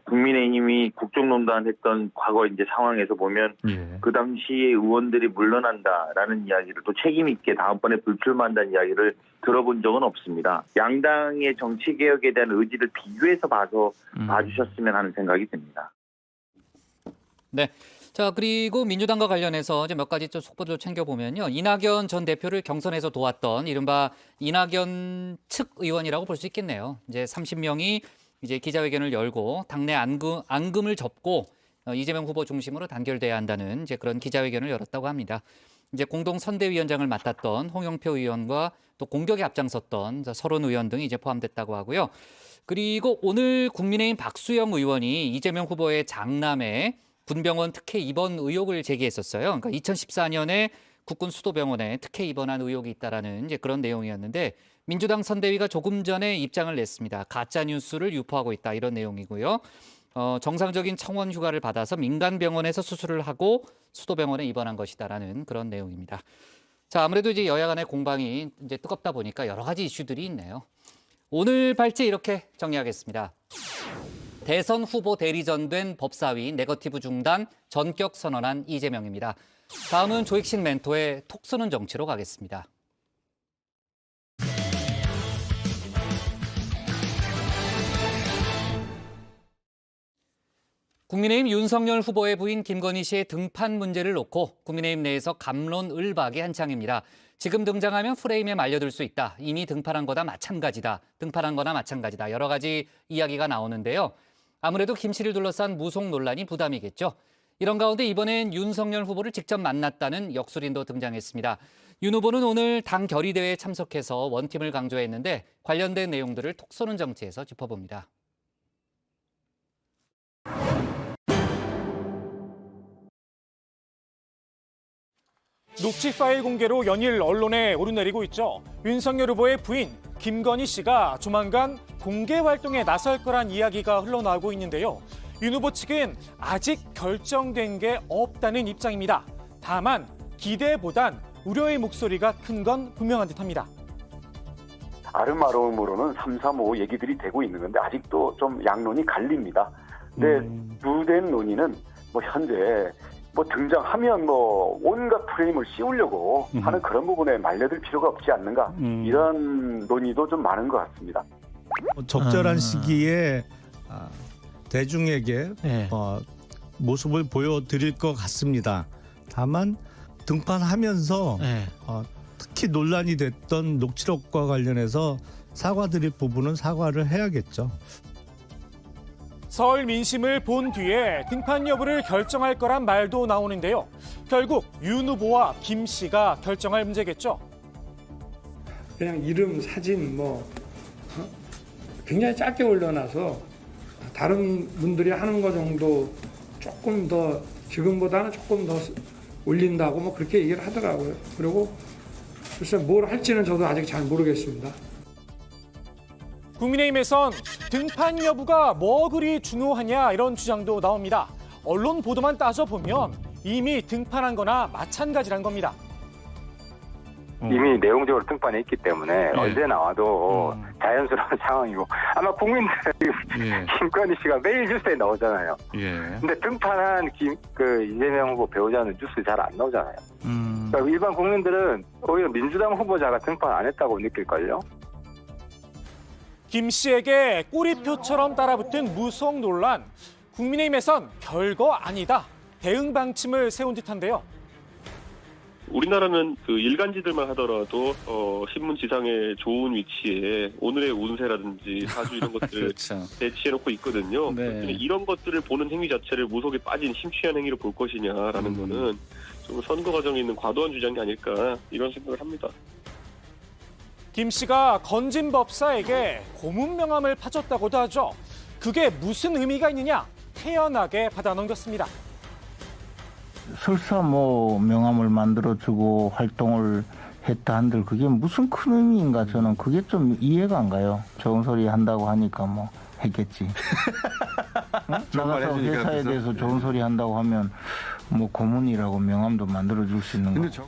국민의힘이 국정농단 했던 과거 이제 상황에서 보면 그 당시에 의원들이 물러난다라는 이야기를 또 책임 있게 다음번에 불출마한다는 이야기를 들어본 적은 없습니다. 양당의 정치 개혁에 대한 의지를 비교해서 봐주셨으면 하는 생각이 듭니다. 네. 자, 그리고 민주당과 관련해서 이제 몇 가지 좀 속보를 챙겨보면요. 이낙연 전 대표를 경선에서 도왔던 이른바 이낙연 측 의원이라고 볼 수 있겠네요. 이제 30명이 이제 기자회견을 열고 당내 앙금을 접고 이재명 후보 중심으로 단결돼야 한다는 이제 그런 기자회견을 열었다고 합니다. 이제 공동 선대위원장을 맡았던 홍영표 의원과 또 공격에 앞장섰던 서른 의원 등이 이제 포함됐다고 하고요. 그리고 오늘 국민의힘 박수영 의원이 이재명 후보의 장남에 군병원 특혜 입원 의혹을 제기했었어요. 그러니까 2014년에 국군 수도병원에 특혜 입원한 의혹이 있다라는 이제 그런 내용이었는데 민주당 선대위가 조금 전에 입장을 냈습니다. 가짜 뉴스를 유포하고 있다 이런 내용이고요. 정상적인 청원 휴가를 받아서 민간 병원에서 수술을 하고 수도병원에 입원한 것이다라는 그런 내용입니다. 자, 아무래도 이제 여야 간의 공방이 이제 뜨겁다 보니까 여러 가지 이슈들이 있네요. 오늘 발제 이렇게 정리하겠습니다. 대선 후보 대리전 된 법사위 네거티브 중단 전격 선언한 이재명입니다. 다음은 조익신 멘토의 톡 쏘는 정치로 가겠습니다. 국민의힘 윤석열 후보의 부인 김건희 씨의 등판 문제를 놓고 국민의힘 내에서 갑론을박이 한창입니다. 지금 등장하면 프레임에 말려들 수 있다. 이미 등판한 거나 마찬가지다. 등판한 거나 마찬가지다. 여러 가지 이야기가 나오는데요. 아무래도 김 씨를 둘러싼 무속 논란이 부담이겠죠. 이런 가운데 이번엔 윤석열 후보를 직접 만났다는 역술인도 등장했습니다. 윤 후보는 오늘 당 결의대회에 참석해서 원팀을 강조했는데 관련된 내용들을 톡 쏘는 정치에서 짚어봅니다. 녹취 파일 공개로 연일 언론에 오르내리고 있죠. 윤석열 후보의 부인 김건희 씨가 조만간 공개 활동에 나설 거란 이야기가 흘러나오고 있는데요. 윤 후보 측은 아직 결정된 게 없다는 입장입니다. 다만 기대보단 우려의 목소리가 큰 건 분명한 듯합니다. 아름아름으로는 3, 3, 5 얘기들이 되고 있는 건데 아직도 좀 양론이 갈립니다. 근데 주된 논의는 현재 등장하면 온갖 프레임을 씌우려고 하는 그런 부분에 말려들 필요가 없지 않는가 이런 논의도 좀 많은 것 같습니다. 적절한 시기에 대중에게 모습을 보여드릴 것 같습니다. 다만 등판하면서 특히 논란이 됐던 녹취록과 관련해서 사과드릴 부분은 사과를 해야겠죠. 서울 민심을 본 뒤에 등판 여부를 결정할 거란 말도 나오는데요. 결국 윤 후보와 김 씨가 결정할 문제겠죠. 그냥 이름, 사진 굉장히 짧게 올려놔서 다른 분들이 하는 거 정도 조금 더 지금보다는 조금 더 올린다고 그렇게 얘기를 하더라고요. 그리고 글쎄 뭘 할지는 저도 아직 잘 모르겠습니다. 국민의힘에선 등판 여부가 뭐 그리 중요하냐 이런 주장도 나옵니다. 언론 보도만 따져보면 이미 등판한 거나 마찬가지란 겁니다. 이미 내용적으로 등판해 있기 때문에 언제 나와도 자연스러운 상황이고 아마 국민들 김건희 씨가 매일 뉴스에 나오잖아요. 근데 등판한 이재명 후보 배우자는 뉴스에 잘 안 나오잖아요. 그러니까 일반 국민들은 오히려 민주당 후보자가 등판 안 했다고 느낄걸요. 김 씨에게 꼬리표처럼 따라붙은 무속 논란. 국민의힘에선 별거 아니다. 대응 방침을 세운 듯한데요. 우리나라는 그 일간지들만 하더라도 신문 지상의 좋은 위치에 오늘의 운세라든지 사주 이런 것들을 그렇죠. 배치해놓고 있거든요. 네. 이런 것들을 보는 행위 자체를 무속에 빠진 심취한 행위로 볼 것이냐라는 거는 좀 선거 과정에 있는 과도한 주장이 아닐까 이런 생각을 합니다. 김 씨가 건진 법사에게 고문 명함을 파줬다고도 하죠. 그게 무슨 의미가 있느냐? 태연하게 받아 넘겼습니다. 설사 명함을 만들어주고 활동을 했다 한들 그게 무슨 큰 의미인가 저는 그게 좀 이해가 안 가요. 좋은 소리 한다고 하니까 했겠지. 응? 나가서 회사에 대해서 좋은 소리 한다고 하면 고문이라고 명함도 만들어줄 수 있는 거.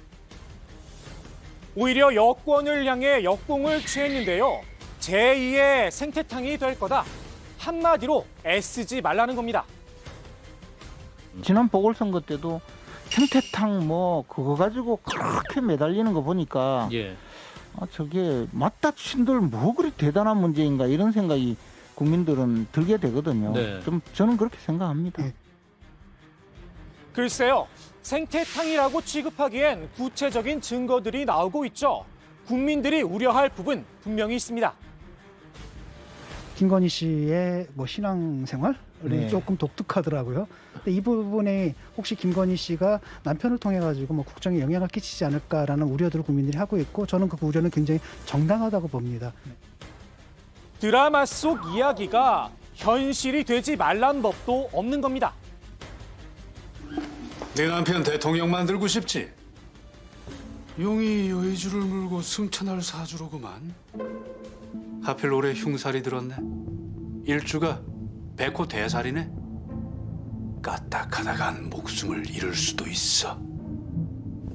오히려 여권을 향해 역공을 취했는데요. 제2의 생태탕이 될 거다. 한마디로 애쓰지 말라는 겁니다. 지난 보궐선거 때도 생태탕 그거 가지고 그렇게 매달리는 거 보니까 저게 맞다 친들 그리 대단한 문제인가 이런 생각이 국민들은 들게 되거든요. 저는 그렇게 생각합니다. 글쎄요. 생태탕이라고 취급하기엔 구체적인 증거들이 나오고 있죠. 국민들이 우려할 부분 분명히 있습니다. 김건희 씨의 신앙생활이 조금 독특하더라고요. 근데 이 부분에 혹시 김건희 씨가 남편을 통해 가지고 국정에 영향을 끼치지 않을까라는 우려들을 국민들이 하고 있고 저는 그 우려는 굉장히 정당하다고 봅니다. 드라마 속 이야기가 현실이 되지 말란 법도 없는 겁니다. 내 남편 대통령 만들고 싶지? 용이 요의주를 물고 승천할 사주로구만. 하필 올해 흉살이 들었네. 일주가 백호 대살이네. 까딱하다간 목숨을 잃을 수도 있어.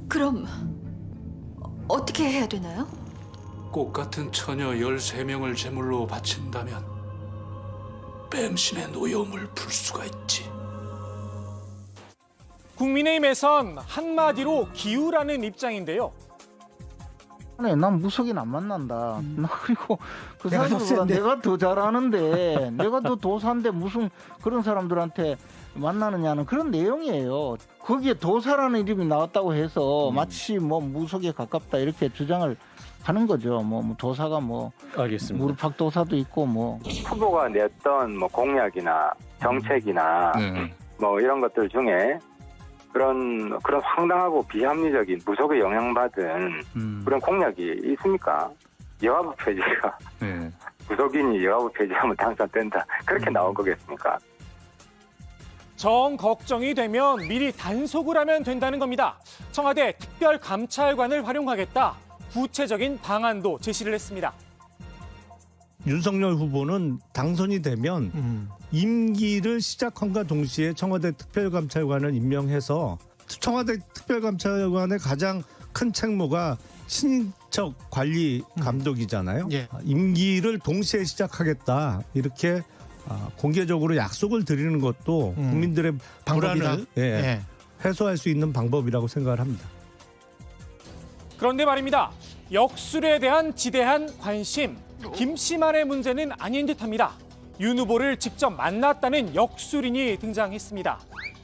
그럼 어떻게 해야 되나요? 꽃 같은 처녀 13명을 제물로 바친다면 뱀신의 노여움을 풀 수가 있지. 국민의힘에선 한마디로 기우라는 입장인데요. 난 무속인 안 만난다. 나 그리고 그 사람들보다 내가 더 잘하는데 내가 더 도사인데 무슨 그런 사람들한테 만나느냐는 그런 내용이에요. 거기에 도사라는 이름이 나왔다고 해서 마치 무속에 가깝다 이렇게 주장을 하는 거죠. 도사가 알겠습니다. 무릎팍도사도 있고 후보가 냈던 공약이나 정책이나 이런 것들 중에 그런 황당하고 비합리적인 무속에 영향받은 그런 공약이 있습니까? 여가부 폐지가 무속인이 여가부 폐지하면 당선된다 그렇게 나온 거겠습니까? 정 걱정이 되면 미리 단속을 하면 된다는 겁니다. 청와대 특별감찰관을 활용하겠다. 구체적인 방안도 제시를 했습니다. 윤석열 후보는 당선이 되면 임기를 시작함과 동시에 청와대 특별감찰관을 임명해서 청와대 특별감찰관의 가장 큰 책무가 친인척 관리 감독이잖아요. 임기를 동시에 시작하겠다 이렇게 공개적으로 약속을 드리는 것도 국민들의 불안을 해소할 수 있는 방법이라고 생각을 합니다. 그런데 말입니다. 역술에 대한 지대한 관심, 김 씨만의 문제는 아닌 듯합니다. 윤 후보를 직접 만났다는 역술인이 등장했습니다.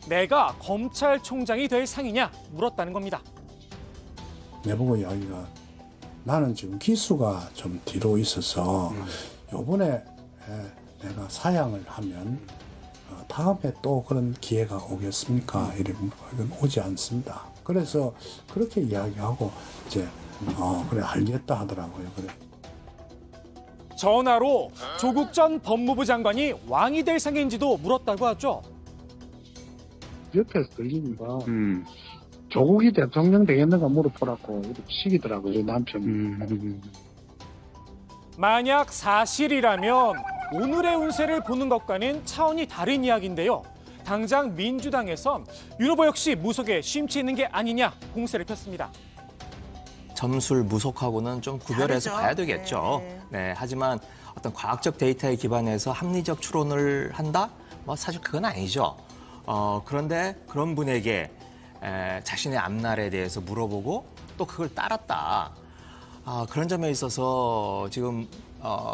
내가 검찰총장이 될 상이냐 물었다는 겁니다. 내보고 이야기가 나는 지금 기수가 좀 뒤로 있어서 이번에 내가 사양을 하면 다음에 또 그런 기회가 오겠습니까? 이러면 오지 않습니다. 그래서 그렇게 이야기하고 이제 그래 알겠다 하더라고요. 그래. 전화로 조국 전 법무부 장관이 왕이 될 상인지도 물었다고 하죠. 옆에서 들리니까 조국이 대통령 되겠는가 물어보라고 이렇게 시키더라고요. 남편이. 만약 사실이라면 오늘의 운세를 보는 것과는 차원이 다른 이야기인데요. 당장 민주당에선 윤 후보 역시 무속에 심취 있는 게 아니냐 공세를 폈습니다. 점술, 무속하고는 좀 구별해서 다르죠. 봐야 되겠죠. 네, 하지만 어떤 과학적 데이터에 기반해서 합리적 추론을 한다? 뭐 사실 그건 아니죠. 그런데 그런 분에게 자신의 앞날에 대해서 물어보고 또 그걸 따랐다. 그런 점에 있어서 지금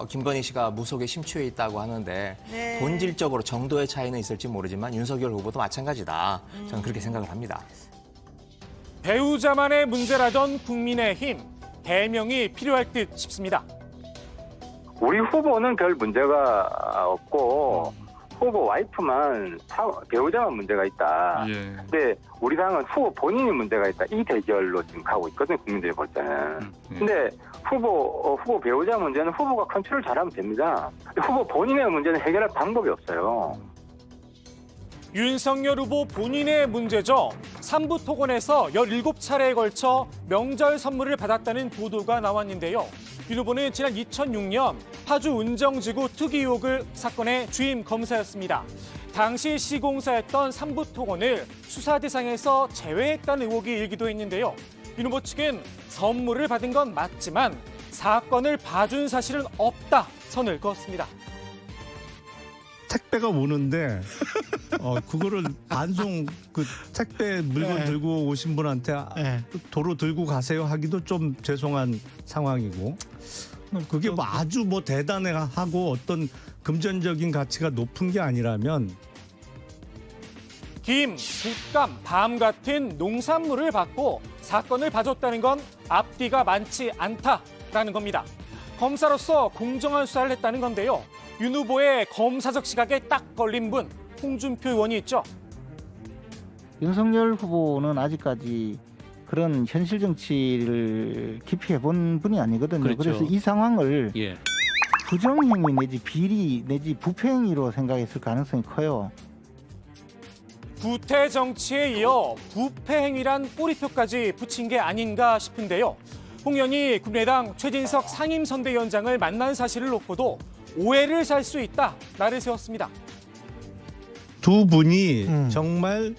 김건희 씨가 무속에 심취해 있다고 하는데 본질적으로 정도의 차이는 있을지 모르지만 윤석열 후보도 마찬가지다. 저는 그렇게 생각을 합니다. 배우자만의 문제라던 국민의힘, 해명이 필요할 듯 싶습니다. 우리 후보는 별 문제가 없고 후보 와이프만 배우자만 문제가 있다. 근데 우리 당은 후보 본인이 문제가 있다. 이 대결로 지금 가고 있거든요. 국민들이 볼 때는. 근데 후보 배우자 문제는 후보가 컨트롤 잘하면 됩니다. 후보 본인의 문제는 해결할 방법이 없어요. 윤석열 후보 본인의 문제죠. 삼부 토건에서 17차례에 걸쳐 명절 선물을 받았다는 보도가 나왔는데요. 윤 후보는 지난 2006년 파주 운정지구 투기 의혹을 사건의 주임 검사였습니다. 당시 시공사였던 삼부 토건을 수사 대상에서 제외했다는 의혹이 일기도 했는데요. 윤 후보 측은 선물을 받은 건 맞지만 사건을 봐준 사실은 없다 선을 그었습니다. 택배가 오는데 그거를 반송 그 택배 물건 들고 오신 분한테 도로 들고 가세요 하기도 좀 죄송한 상황이고 그게 뭐 아주 뭐 대단하고 어떤 금전적인 가치가 높은 게 아니라면 김, 국감, 밤 같은 농산물을 받고 사건을 봐줬다는 건 앞뒤가 많지 않다라는 겁니다. 검사로서 공정한 수사를 했다는 건데요. 윤 후보의 검사적 시각에 딱 걸린 분, 홍준표 의원이 있죠. 윤석열 후보는 아직까지 그런 현실 정치를 깊이 해본 분이 아니거든요. 그렇죠. 그래서 이 상황을 부정행위 내지 비리 내지 부패행위로 생각했을 가능성이 커요. 구태 정치에 이어 부패 행위란 꼬리표까지 붙인 게 아닌가 싶은데요. 홍 의원이 국민의당 최진석 상임선대위원장을 만난 사실을 놓고도 오해를 살 수 있다 날을 세웠습니다. 두 분이 정말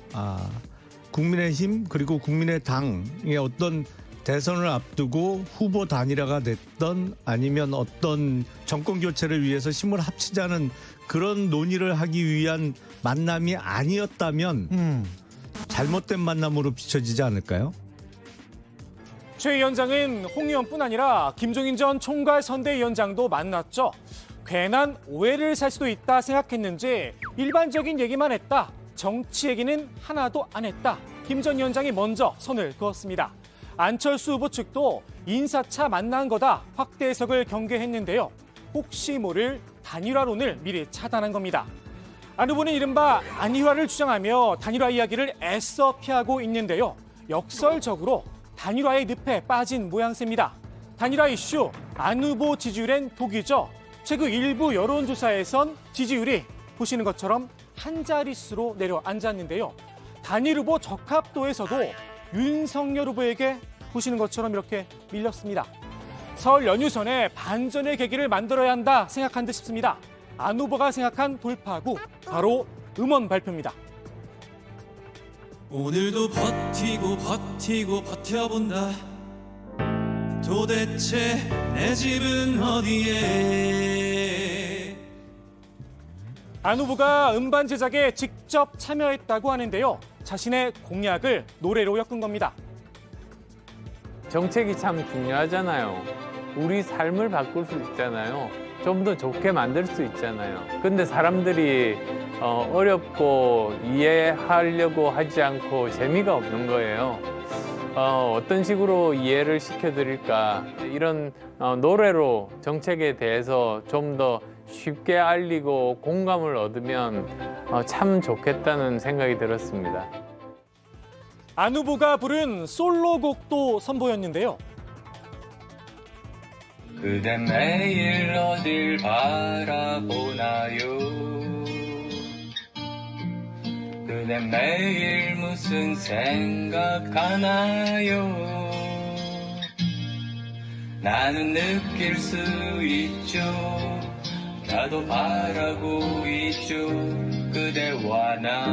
국민의힘 그리고 국민의당의 어떤 대선을 앞두고 후보 단일화가 됐던 아니면 어떤 정권 교체를 위해서 힘을 합치자는 그런 논의를 하기 위한 만남이 아니었다면 잘못된 만남으로 비춰지지 않을까요? 최 위원장은 홍 의원뿐 아니라 김종인 전 총괄선대위원장도 만났죠. 괜한 오해를 살 수도 있다 생각했는지 일반적인 얘기만 했다. 정치 얘기는 하나도 안 했다. 김 전 위원장이 먼저 선을 그었습니다. 안철수 후보 측도 인사차 만난 거다 확대 해석을 경계했는데요. 혹시 모를 단일화론을 미리 차단한 겁니다. 안 후보는 이른바 안희화를 주장하며 단일화 이야기를 애써 피하고 있는데요. 역설적으로 단일화의 늪에 빠진 모양새입니다. 단일화 이슈, 안 후보 지지율엔 독이죠. 최근 일부 여론조사에선 지지율이 보시는 것처럼 한 자릿수로 내려앉았는데요. 단일 후보 적합도에서도 윤석열 후보에게 보시는 것처럼 이렇게 밀렸습니다. 설 연휴 전에 반전의 계기를 만들어야 한다 생각한 듯 싶습니다. 안 후보가 생각한 돌파구, 바로 음원 발표입니다. 오늘도 버티고 버텨본다. 도대체 내 집은 어디에? 안 후보가 음반 제작에 직접 참여했다고 하는데요. 자신의 공약을 노래로 엮은 겁니다. 정책이 참 중요하잖아요. 우리 삶을 바꿀 수 있잖아요. 좀 더 좋게 만들 수 있잖아요. 근데 사람들이 어렵고 이해하려고 하지 않고 재미가 없는 거예요. 어떤 식으로 이해를 시켜드릴까. 이런 노래로 정책에 대해서 좀 더 쉽게 알리고 공감을 얻으면 참 좋겠다는 생각이 들었습니다. 안 후보가 부른 솔로곡도 선보였는데요. 그대 매일 어딜 바라보나요? 그대 매일 무슨 생각하나요? 나는 느낄 수 있죠. 나도 바라고 있죠. 그대와 나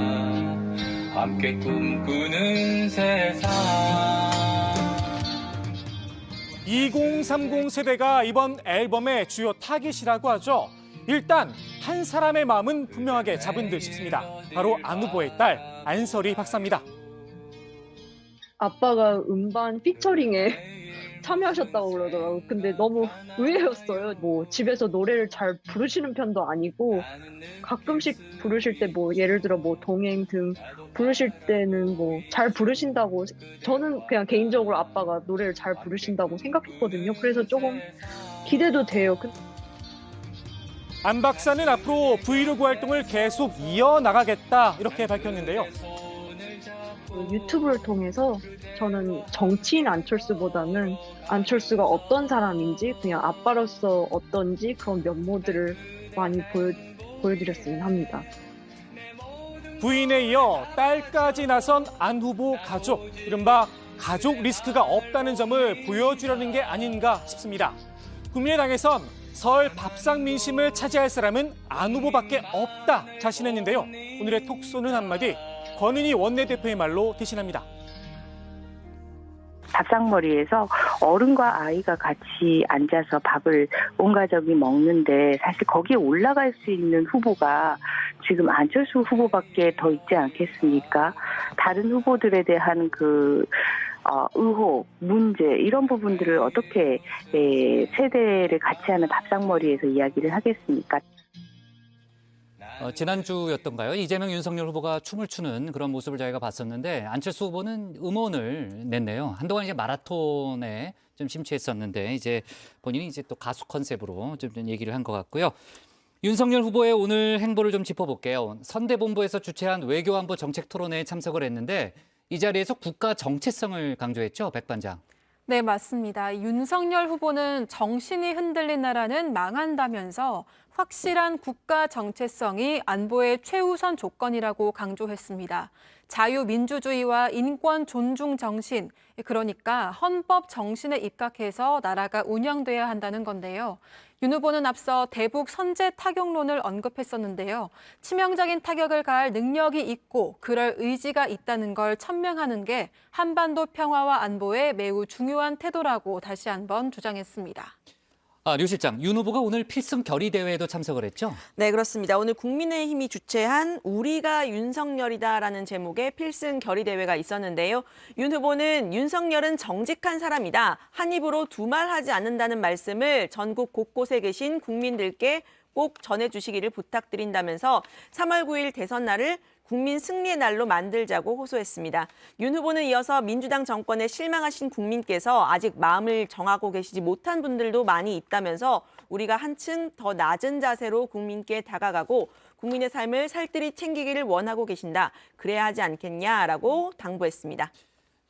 함께 꿈꾸는 세상. 2030 세대가 이번 앨범의 주요 타깃이라고 하죠. 일단 한 사람의 마음은 분명하게 잡은 듯 싶습니다. 바로 안 후보의 딸 안설이 박사입니다. 아빠가 음반 피처링에 참여하셨다고 그러더라고요. 근데 너무 의외였어요. 뭐 집에서 노래를 잘 부르시는 편도 아니고 가끔씩 부르실 때 뭐 예를 들어 뭐 동행 등 부르실 때는 뭐 잘 부르신다고, 저는 그냥 개인적으로 아빠가 노래를 잘 부르신다고 생각했거든요. 그래서 조금 기대도 돼요. 안 박사는 앞으로 브이로그 활동을 계속 이어나가겠다 이렇게 밝혔는데요. 유튜브를 통해서 저는 정치인 안철수보다는 안철수가 어떤 사람인지, 그냥 아빠로서 어떤지 그런 면모들을 많이 보여드렸으면 합니다. 부인에 이어 딸까지 나선 안 후보 가족, 이른바 가족 리스크가 없다는 점을 보여주려는 게 아닌가 싶습니다. 국민의당에선 설 밥상 민심을 차지할 사람은 안 후보밖에 없다 자신했는데요. 오늘의 톡쏘는 한마디, 권은희 원내대표의 말로 대신합니다. 밥상머리에서 어른과 아이가 같이 앉아서 밥을 온 가족이 먹는데, 사실 거기에 올라갈 수 있는 후보가 지금 안철수 후보밖에 더 있지 않겠습니까? 다른 후보들에 대한 의혹, 문제, 이런 부분들을 어떻게 세대를 같이 하는 밥상머리에서 이야기를 하겠습니까? 지난주였던가요? 이재명, 윤석열 후보가 춤을 추는 그런 모습을 저희가 봤었는데 안철수 후보는 음원을 냈네요. 한동안 이제 마라톤에 좀 심취했었는데 이제 본인이 이제 또 가수 컨셉으로 좀 얘기를 한 것 같고요. 윤석열 후보의 오늘 행보를 좀 짚어볼게요. 선대본부에서 주최한 외교안보 정책 토론회에 참석을 했는데 이 자리에서 국가 정체성을 강조했죠, 백 반장. 네, 맞습니다. 윤석열 후보는 정신이 흔들린 나라는 망한다면서 확실한 국가 정체성이 안보의 최우선 조건이라고 강조했습니다. 자유민주주의와 인권 존중 정신, 그러니까 헌법 정신에 입각해서 나라가 운영돼야 한다는 건데요. 윤 후보는 앞서 대북 선제 타격론을 언급했었는데요. 치명적인 타격을 가할 능력이 있고 그럴 의지가 있다는 걸 천명하는 게 한반도 평화와 안보에 매우 중요한 태도라고 다시 한번 주장했습니다. 류 실장, 윤 후보가 오늘 필승 결의 대회에도 참석을 했죠? 네, 그렇습니다. 오늘 국민의힘이 주최한 우리가 윤석열이다라는 제목의 필승 결의 대회가 있었는데요. 윤 후보는 윤석열은 정직한 사람이다, 한 입으로 두 말 하지 않는다는 말씀을 전국 곳곳에 계신 국민들께 꼭 전해주시기를 부탁드린다면서 3월 9일 대선 날을 국민 승리의 날로 만들자고 호소했습니다. 윤 후보는 이어서 민주당 정권에 실망하신 국민께서 아직 마음을 정하고 계시지 못한 분들도 많이 있다면서 우리가 한층 더 낮은 자세로 국민께 다가가고 국민의 삶을 살뜰히 챙기기를 원하고 계신다. 그래야 하지 않겠냐라고 당부했습니다.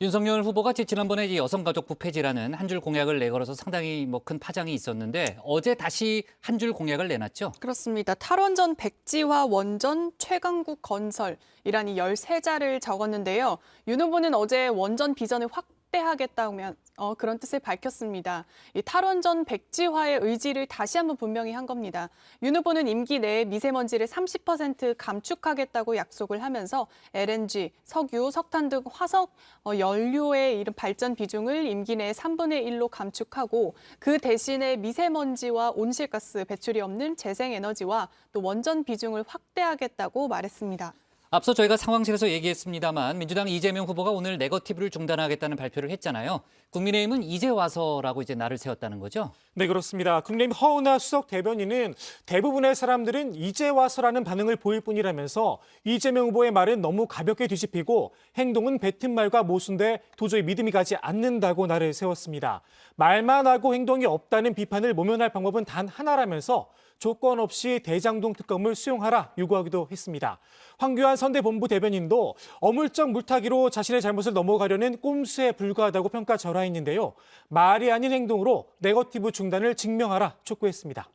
윤석열 후보가 지난번에 여성가족부 폐지라는 한 줄 공약을 내걸어서 상당히 큰 파장이 있었는데 어제 다시 한 줄 공약을 내놨죠? 그렇습니다. 탈원전 백지화 원전 최강국 건설이란 이 13자를 적었는데요. 윤 후보는 어제 원전 비전을 확대하겠다며 그런 뜻을 밝혔습니다. 이 탈원전 백지화의 의지를 다시 한번 분명히 한 겁니다. 윤 후보는 임기 내에 미세먼지를 30% 감축하겠다고 약속을 하면서 LNG, 석유, 석탄 등 화석 연료의 이런 발전 비중을 임기 내에 3분의 1로 감축하고 그 대신에 미세먼지와 온실가스 배출이 없는 재생에너지와 또 원전 비중을 확대하겠다고 말했습니다. 앞서 저희가 상황실에서 얘기했습니다만 민주당 이재명 후보가 오늘 네거티브를 중단하겠다는 발표를 했잖아요. 국민의힘은 이제 와서라고 이제 날을 세웠다는 거죠? 네, 그렇습니다. 국민의힘 허은하 수석 대변인은 대부분의 사람들은 이제 와서라는 반응을 보일 뿐이라면서 이재명 후보의 말은 너무 가볍게 뒤집히고 행동은 뱉은 말과 모순돼 도저히 믿음이 가지 않는다고 날을 세웠습니다. 말만 하고 행동이 없다는 비판을 모면할 방법은 단 하나라면서 조건 없이 대장동 특검을 수용하라 요구하기도 했습니다. 황교안 선대본부 대변인도 어물쩍 물타기로 자신의 잘못을 넘어가려는 꼼수에 불과하다고 평가절하했는데요. 말이 아닌 행동으로 네거티브 중단을 증명하라 촉구했습니다.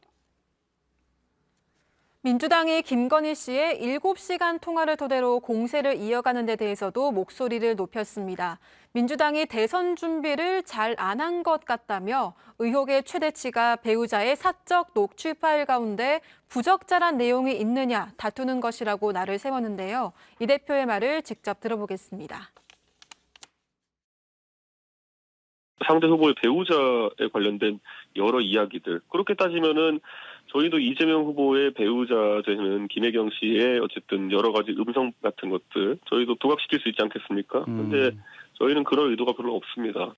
민주당이 김건희 씨의 7시간 통화를 토대로 공세를 이어가는 데 대해서도 목소리를 높였습니다. 민주당이 대선 준비를 잘 안 한 것 같다며 의혹의 최대치가 배우자의 사적 녹취 파일 가운데 부적절한 내용이 있느냐 다투는 것이라고 날을 세웠는데요. 이 대표의 말을 직접 들어보겠습니다. 상대 후보의 배우자에 관련된 여러 이야기들. 그렇게 따지면은 저희도 이재명 후보의 배우자 되는 김혜경 씨의 어쨌든 여러 가지 음성 같은 것들 저희도 부각시킬 수 있지 않겠습니까? 근데 저희는 그럴 의도가 별로 없습니다.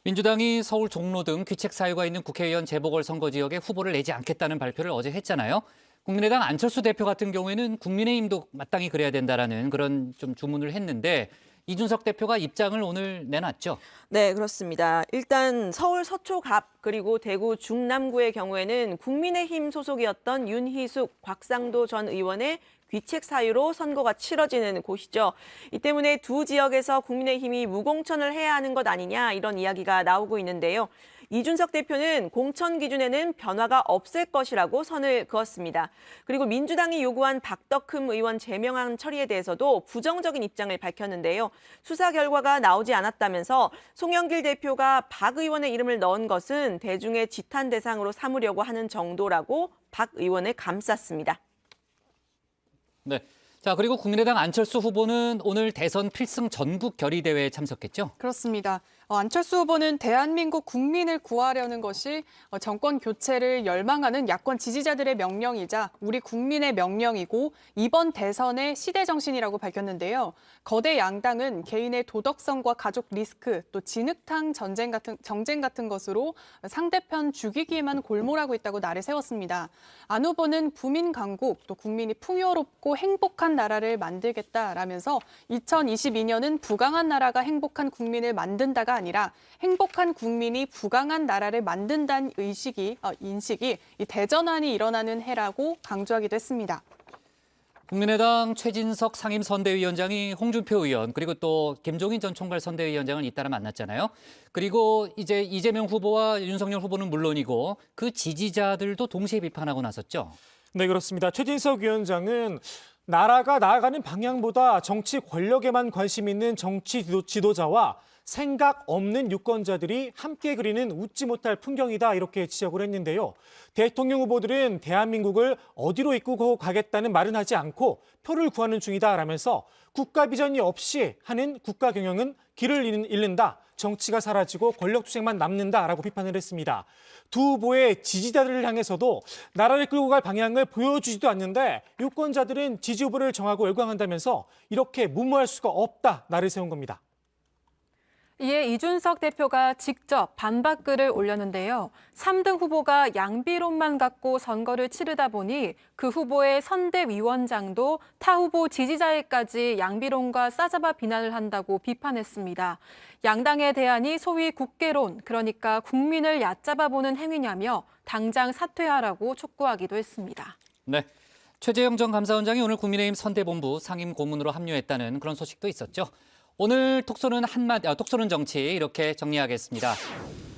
민주당이 서울 종로 등 귀책 사유가 있는 국회의원 재보궐선거 지역에 후보를 내지 않겠다는 발표를 어제 했잖아요. 국민의당 안철수 대표 같은 경우에는 국민의힘도 마땅히 그래야 된다라는 그런 좀 주문을 했는데 이준석 대표가 입장을 오늘 내놨죠. 네, 그렇습니다. 일단 서울 서초갑 그리고 대구 중남구의 경우에는 국민의힘 소속이었던 윤희숙, 곽상도 전 의원의 귀책 사유로 선거가 치러지는 곳이죠. 이 때문에 두 지역에서 국민의힘이 무공천을 해야 하는 것 아니냐 이런 이야기가 나오고 있는데요. 이준석 대표는 공천 기준에는 변화가 없을 것이라고 선을 그었습니다. 그리고 민주당이 요구한 박덕흠 의원 제명안 처리에 대해서도 부정적인 입장을 밝혔는데요. 수사 결과가 나오지 않았다면서 송영길 대표가 박 의원의 이름을 넣은 것은 대중의 지탄 대상으로 삼으려고 하는 정도라고 박 의원을 감쌌습니다. 네. 자, 그리고 국민의당 안철수 후보는 오늘 대선 필승 전국 결의대회에 참석했죠? 그렇습니다. 안철수 후보는 대한민국 국민을 구하려는 것이 정권 교체를 열망하는 야권 지지자들의 명령이자 우리 국민의 명령이고 이번 대선의 시대 정신이라고 밝혔는데요. 거대 양당은 개인의 도덕성과 가족 리스크, 또 진흙탕 정쟁 같은 것으로 상대편 죽이기에만 골몰하고 있다고 날을 세웠습니다. 안 후보는 부민 강국, 또 국민이 풍요롭고 행복한 나라를 만들겠다라면서 2022년은 부강한 나라가 행복한 국민을 만든다가 아니라 행복한 국민이 부강한 나라를 만든다는 인식이 이 대전환이 일어나는 해라고 강조하기도 했습니다. 국민의당 최진석 상임선대위원장이 홍준표 의원 그리고 또 김종인 전 총괄선대위원장을 잇따라 만났잖아요. 그리고 이제 이재명 후보와 윤석열 후보는 물론이고 그 지지자들도 동시에 비판하고 나섰죠. 네, 그렇습니다. 최진석 위원장은 나라가 나아가는 방향보다 정치 권력에만 관심 있는 정치 지도자와 생각 없는 유권자들이 함께 그리는 웃지 못할 풍경이다 이렇게 지적을 했는데요. 대통령 후보들은 대한민국을 어디로 이끌고 가겠다는 말은 하지 않고 표를 구하는 중이다라면서 국가 비전이 없이 하는 국가 경영은 길을 잃는다. 정치가 사라지고 권력투쟁만 남는다라고 비판을 했습니다. 두 후보의 지지자들을 향해서도 나라를 끌고 갈 방향을 보여주지도 않는데 유권자들은 지지 후보를 정하고 열광한다면서 이렇게 무모할 수가 없다 날을 세운 겁니다. 이에 이준석 대표가 직접 반박글을 올렸는데요. 3등 후보가 양비론만 갖고 선거를 치르다 보니 그 후보의 선대위원장도 타 후보 지지자에까지 양비론과 싸잡아 비난을 한다고 비판했습니다. 양당의 대안이 소위 국계론, 그러니까 국민을 얕잡아보는 행위냐며 당장 사퇴하라고 촉구하기도 했습니다. 네. 최재형 전 감사원장이 오늘 국민의힘 선대본부 상임 고문으로 합류했다는 그런 소식도 있었죠. 오늘 톡소는 정치 이렇게 정리하겠습니다.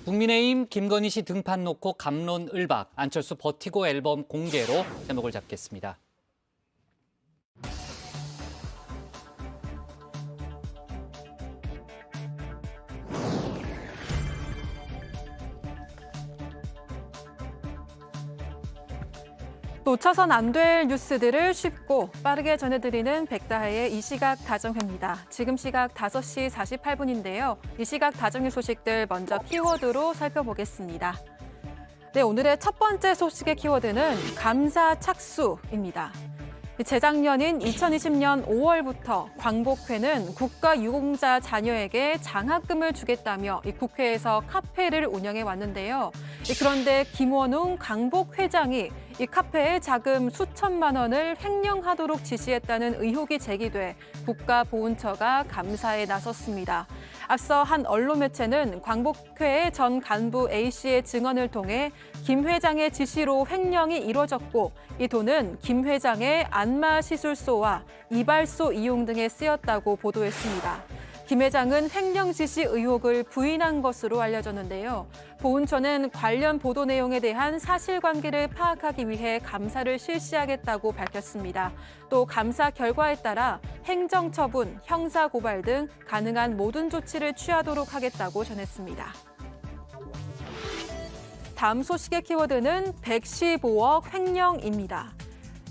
국민의힘 김건희 씨 등판 놓고 감론 을박, 안철수 버티고 앨범 공개로 제목을 잡겠습니다. 놓쳐선 안 될 뉴스들을 쉽고 빠르게 전해드리는 백다혜의 이 시각 다정회입니다. 지금 시각 5시 48분인데요. 이 시각 다정회 소식들 먼저 키워드로 살펴보겠습니다. 네, 오늘의 첫 번째 소식의 키워드는 감사 착수입니다. 재작년인 2020년 5월부터 광복회는 국가유공자 자녀에게 장학금을 주겠다며 국회에서 카페를 운영해 왔는데요. 그런데 김원웅 광복회장이 이 카페에 자금 수천만 원을 횡령하도록 지시했다는 의혹이 제기돼 국가보훈처가 감사에 나섰습니다. 앞서 한 언론 매체는 광복회 전 간부 A씨의 증언을 통해 김 회장의 지시로 횡령이 이뤄졌고 이 돈은 김 회장의 안마시술소와 이발소 이용 등에 쓰였다고 보도했습니다. 김 회장은 횡령 지시 의혹을 부인한 것으로 알려졌는데요. 보훈처는 관련 보도 내용에 대한 사실관계를 파악하기 위해 감사를 실시하겠다고 밝혔습니다. 또 감사 결과에 따라 행정처분, 형사고발 등 가능한 모든 조치를 취하도록 하겠다고 전했습니다. 다음 소식의 키워드는 115억 횡령입니다.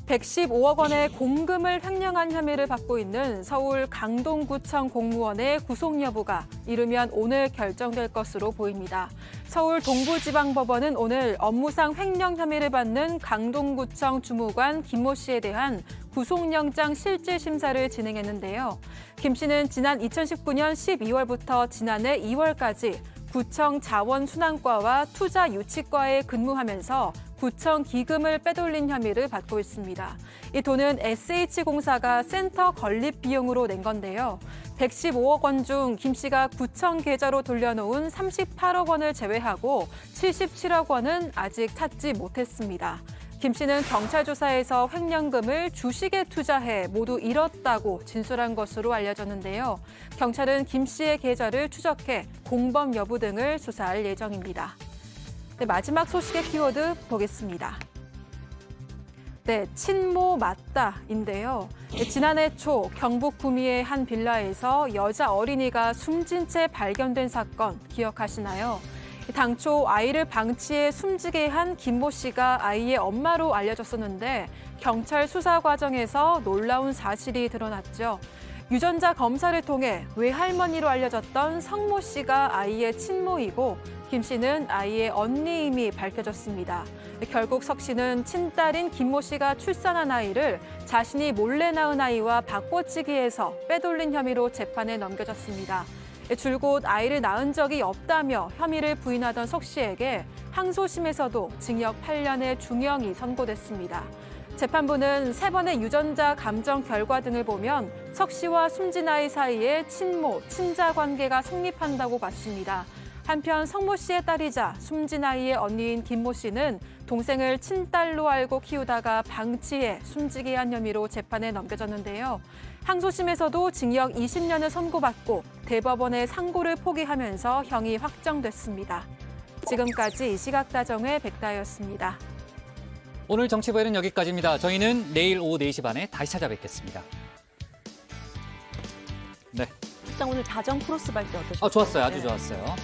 115억 원의 공금을 횡령한 혐의를 받고 있는 서울 강동구청 공무원의 구속 여부가 이르면 오늘 결정될 것으로 보입니다. 서울 동부지방법원은 오늘 업무상 횡령 혐의를 받는 강동구청 주무관 김모 씨에 대한 구속영장 실질 심사를 진행했는데요. 김 씨는 지난 2019년 12월부터 지난해 2월까지 구청 자원순환과와 투자유치과에 근무하면서 구청 기금을 빼돌린 혐의를 받고 있습니다. 이 돈은 SH공사가 센터 건립 비용으로 낸 건데요. 115억 원 중 김 씨가 구청 계좌로 돌려놓은 38억 원을 제외하고 77억 원은 아직 찾지 못했습니다. 김 씨는 경찰 조사에서 횡령금을 주식에 투자해 모두 잃었다고 진술한 것으로 알려졌는데요. 경찰은 김 씨의 계좌를 추적해 공범 여부 등을 수사할 예정입니다. 네, 마지막 소식의 키워드 보겠습니다. 네, 친모 맞다인데요. 지난해 초 경북 구미의 한 빌라에서 여자 어린이가 숨진 채 발견된 사건 기억하시나요? 당초 아이를 방치해 숨지게 한 김모 씨가 아이의 엄마로 알려졌었는데 경찰 수사 과정에서 놀라운 사실이 드러났죠. 유전자 검사를 통해 외할머니로 알려졌던 성모 씨가 아이의 친모이고 김 씨는 아이의 언니임이 밝혀졌습니다. 결국 석 씨는 친딸인 김모 씨가 출산한 아이를 자신이 몰래 낳은 아이와 바꿔치기해서 빼돌린 혐의로 재판에 넘겨졌습니다. 줄곧 아이를 낳은 적이 없다며 혐의를 부인하던 석 씨에게 항소심에서도 징역 8년의 중형이 선고됐습니다. 재판부는 3번의 유전자 감정 결과 등을 보면 석 씨와 숨진 아이 사이에 친모, 친자 관계가 성립한다고 봤습니다. 한편 성모 씨의 딸이자 숨진 아이의 언니인 김모 씨는 동생을 친딸로 알고 키우다가 방치해 숨지게 한 혐의로 재판에 넘겨졌는데요. 항소심에서도 징역 20년을 선고받고 대법원의 상고를 포기하면서 형이 확정됐습니다. 지금까지 시각다정의 백다였습니다. 오늘 정치부에는 여기까지입니다. 저희는 내일 오후 4시 반에 다시 찾아뵙겠습니다. 네. 일단 오늘 다정 크로스 발대 어떠셨어요? 좋았어요. 아주 좋았어요.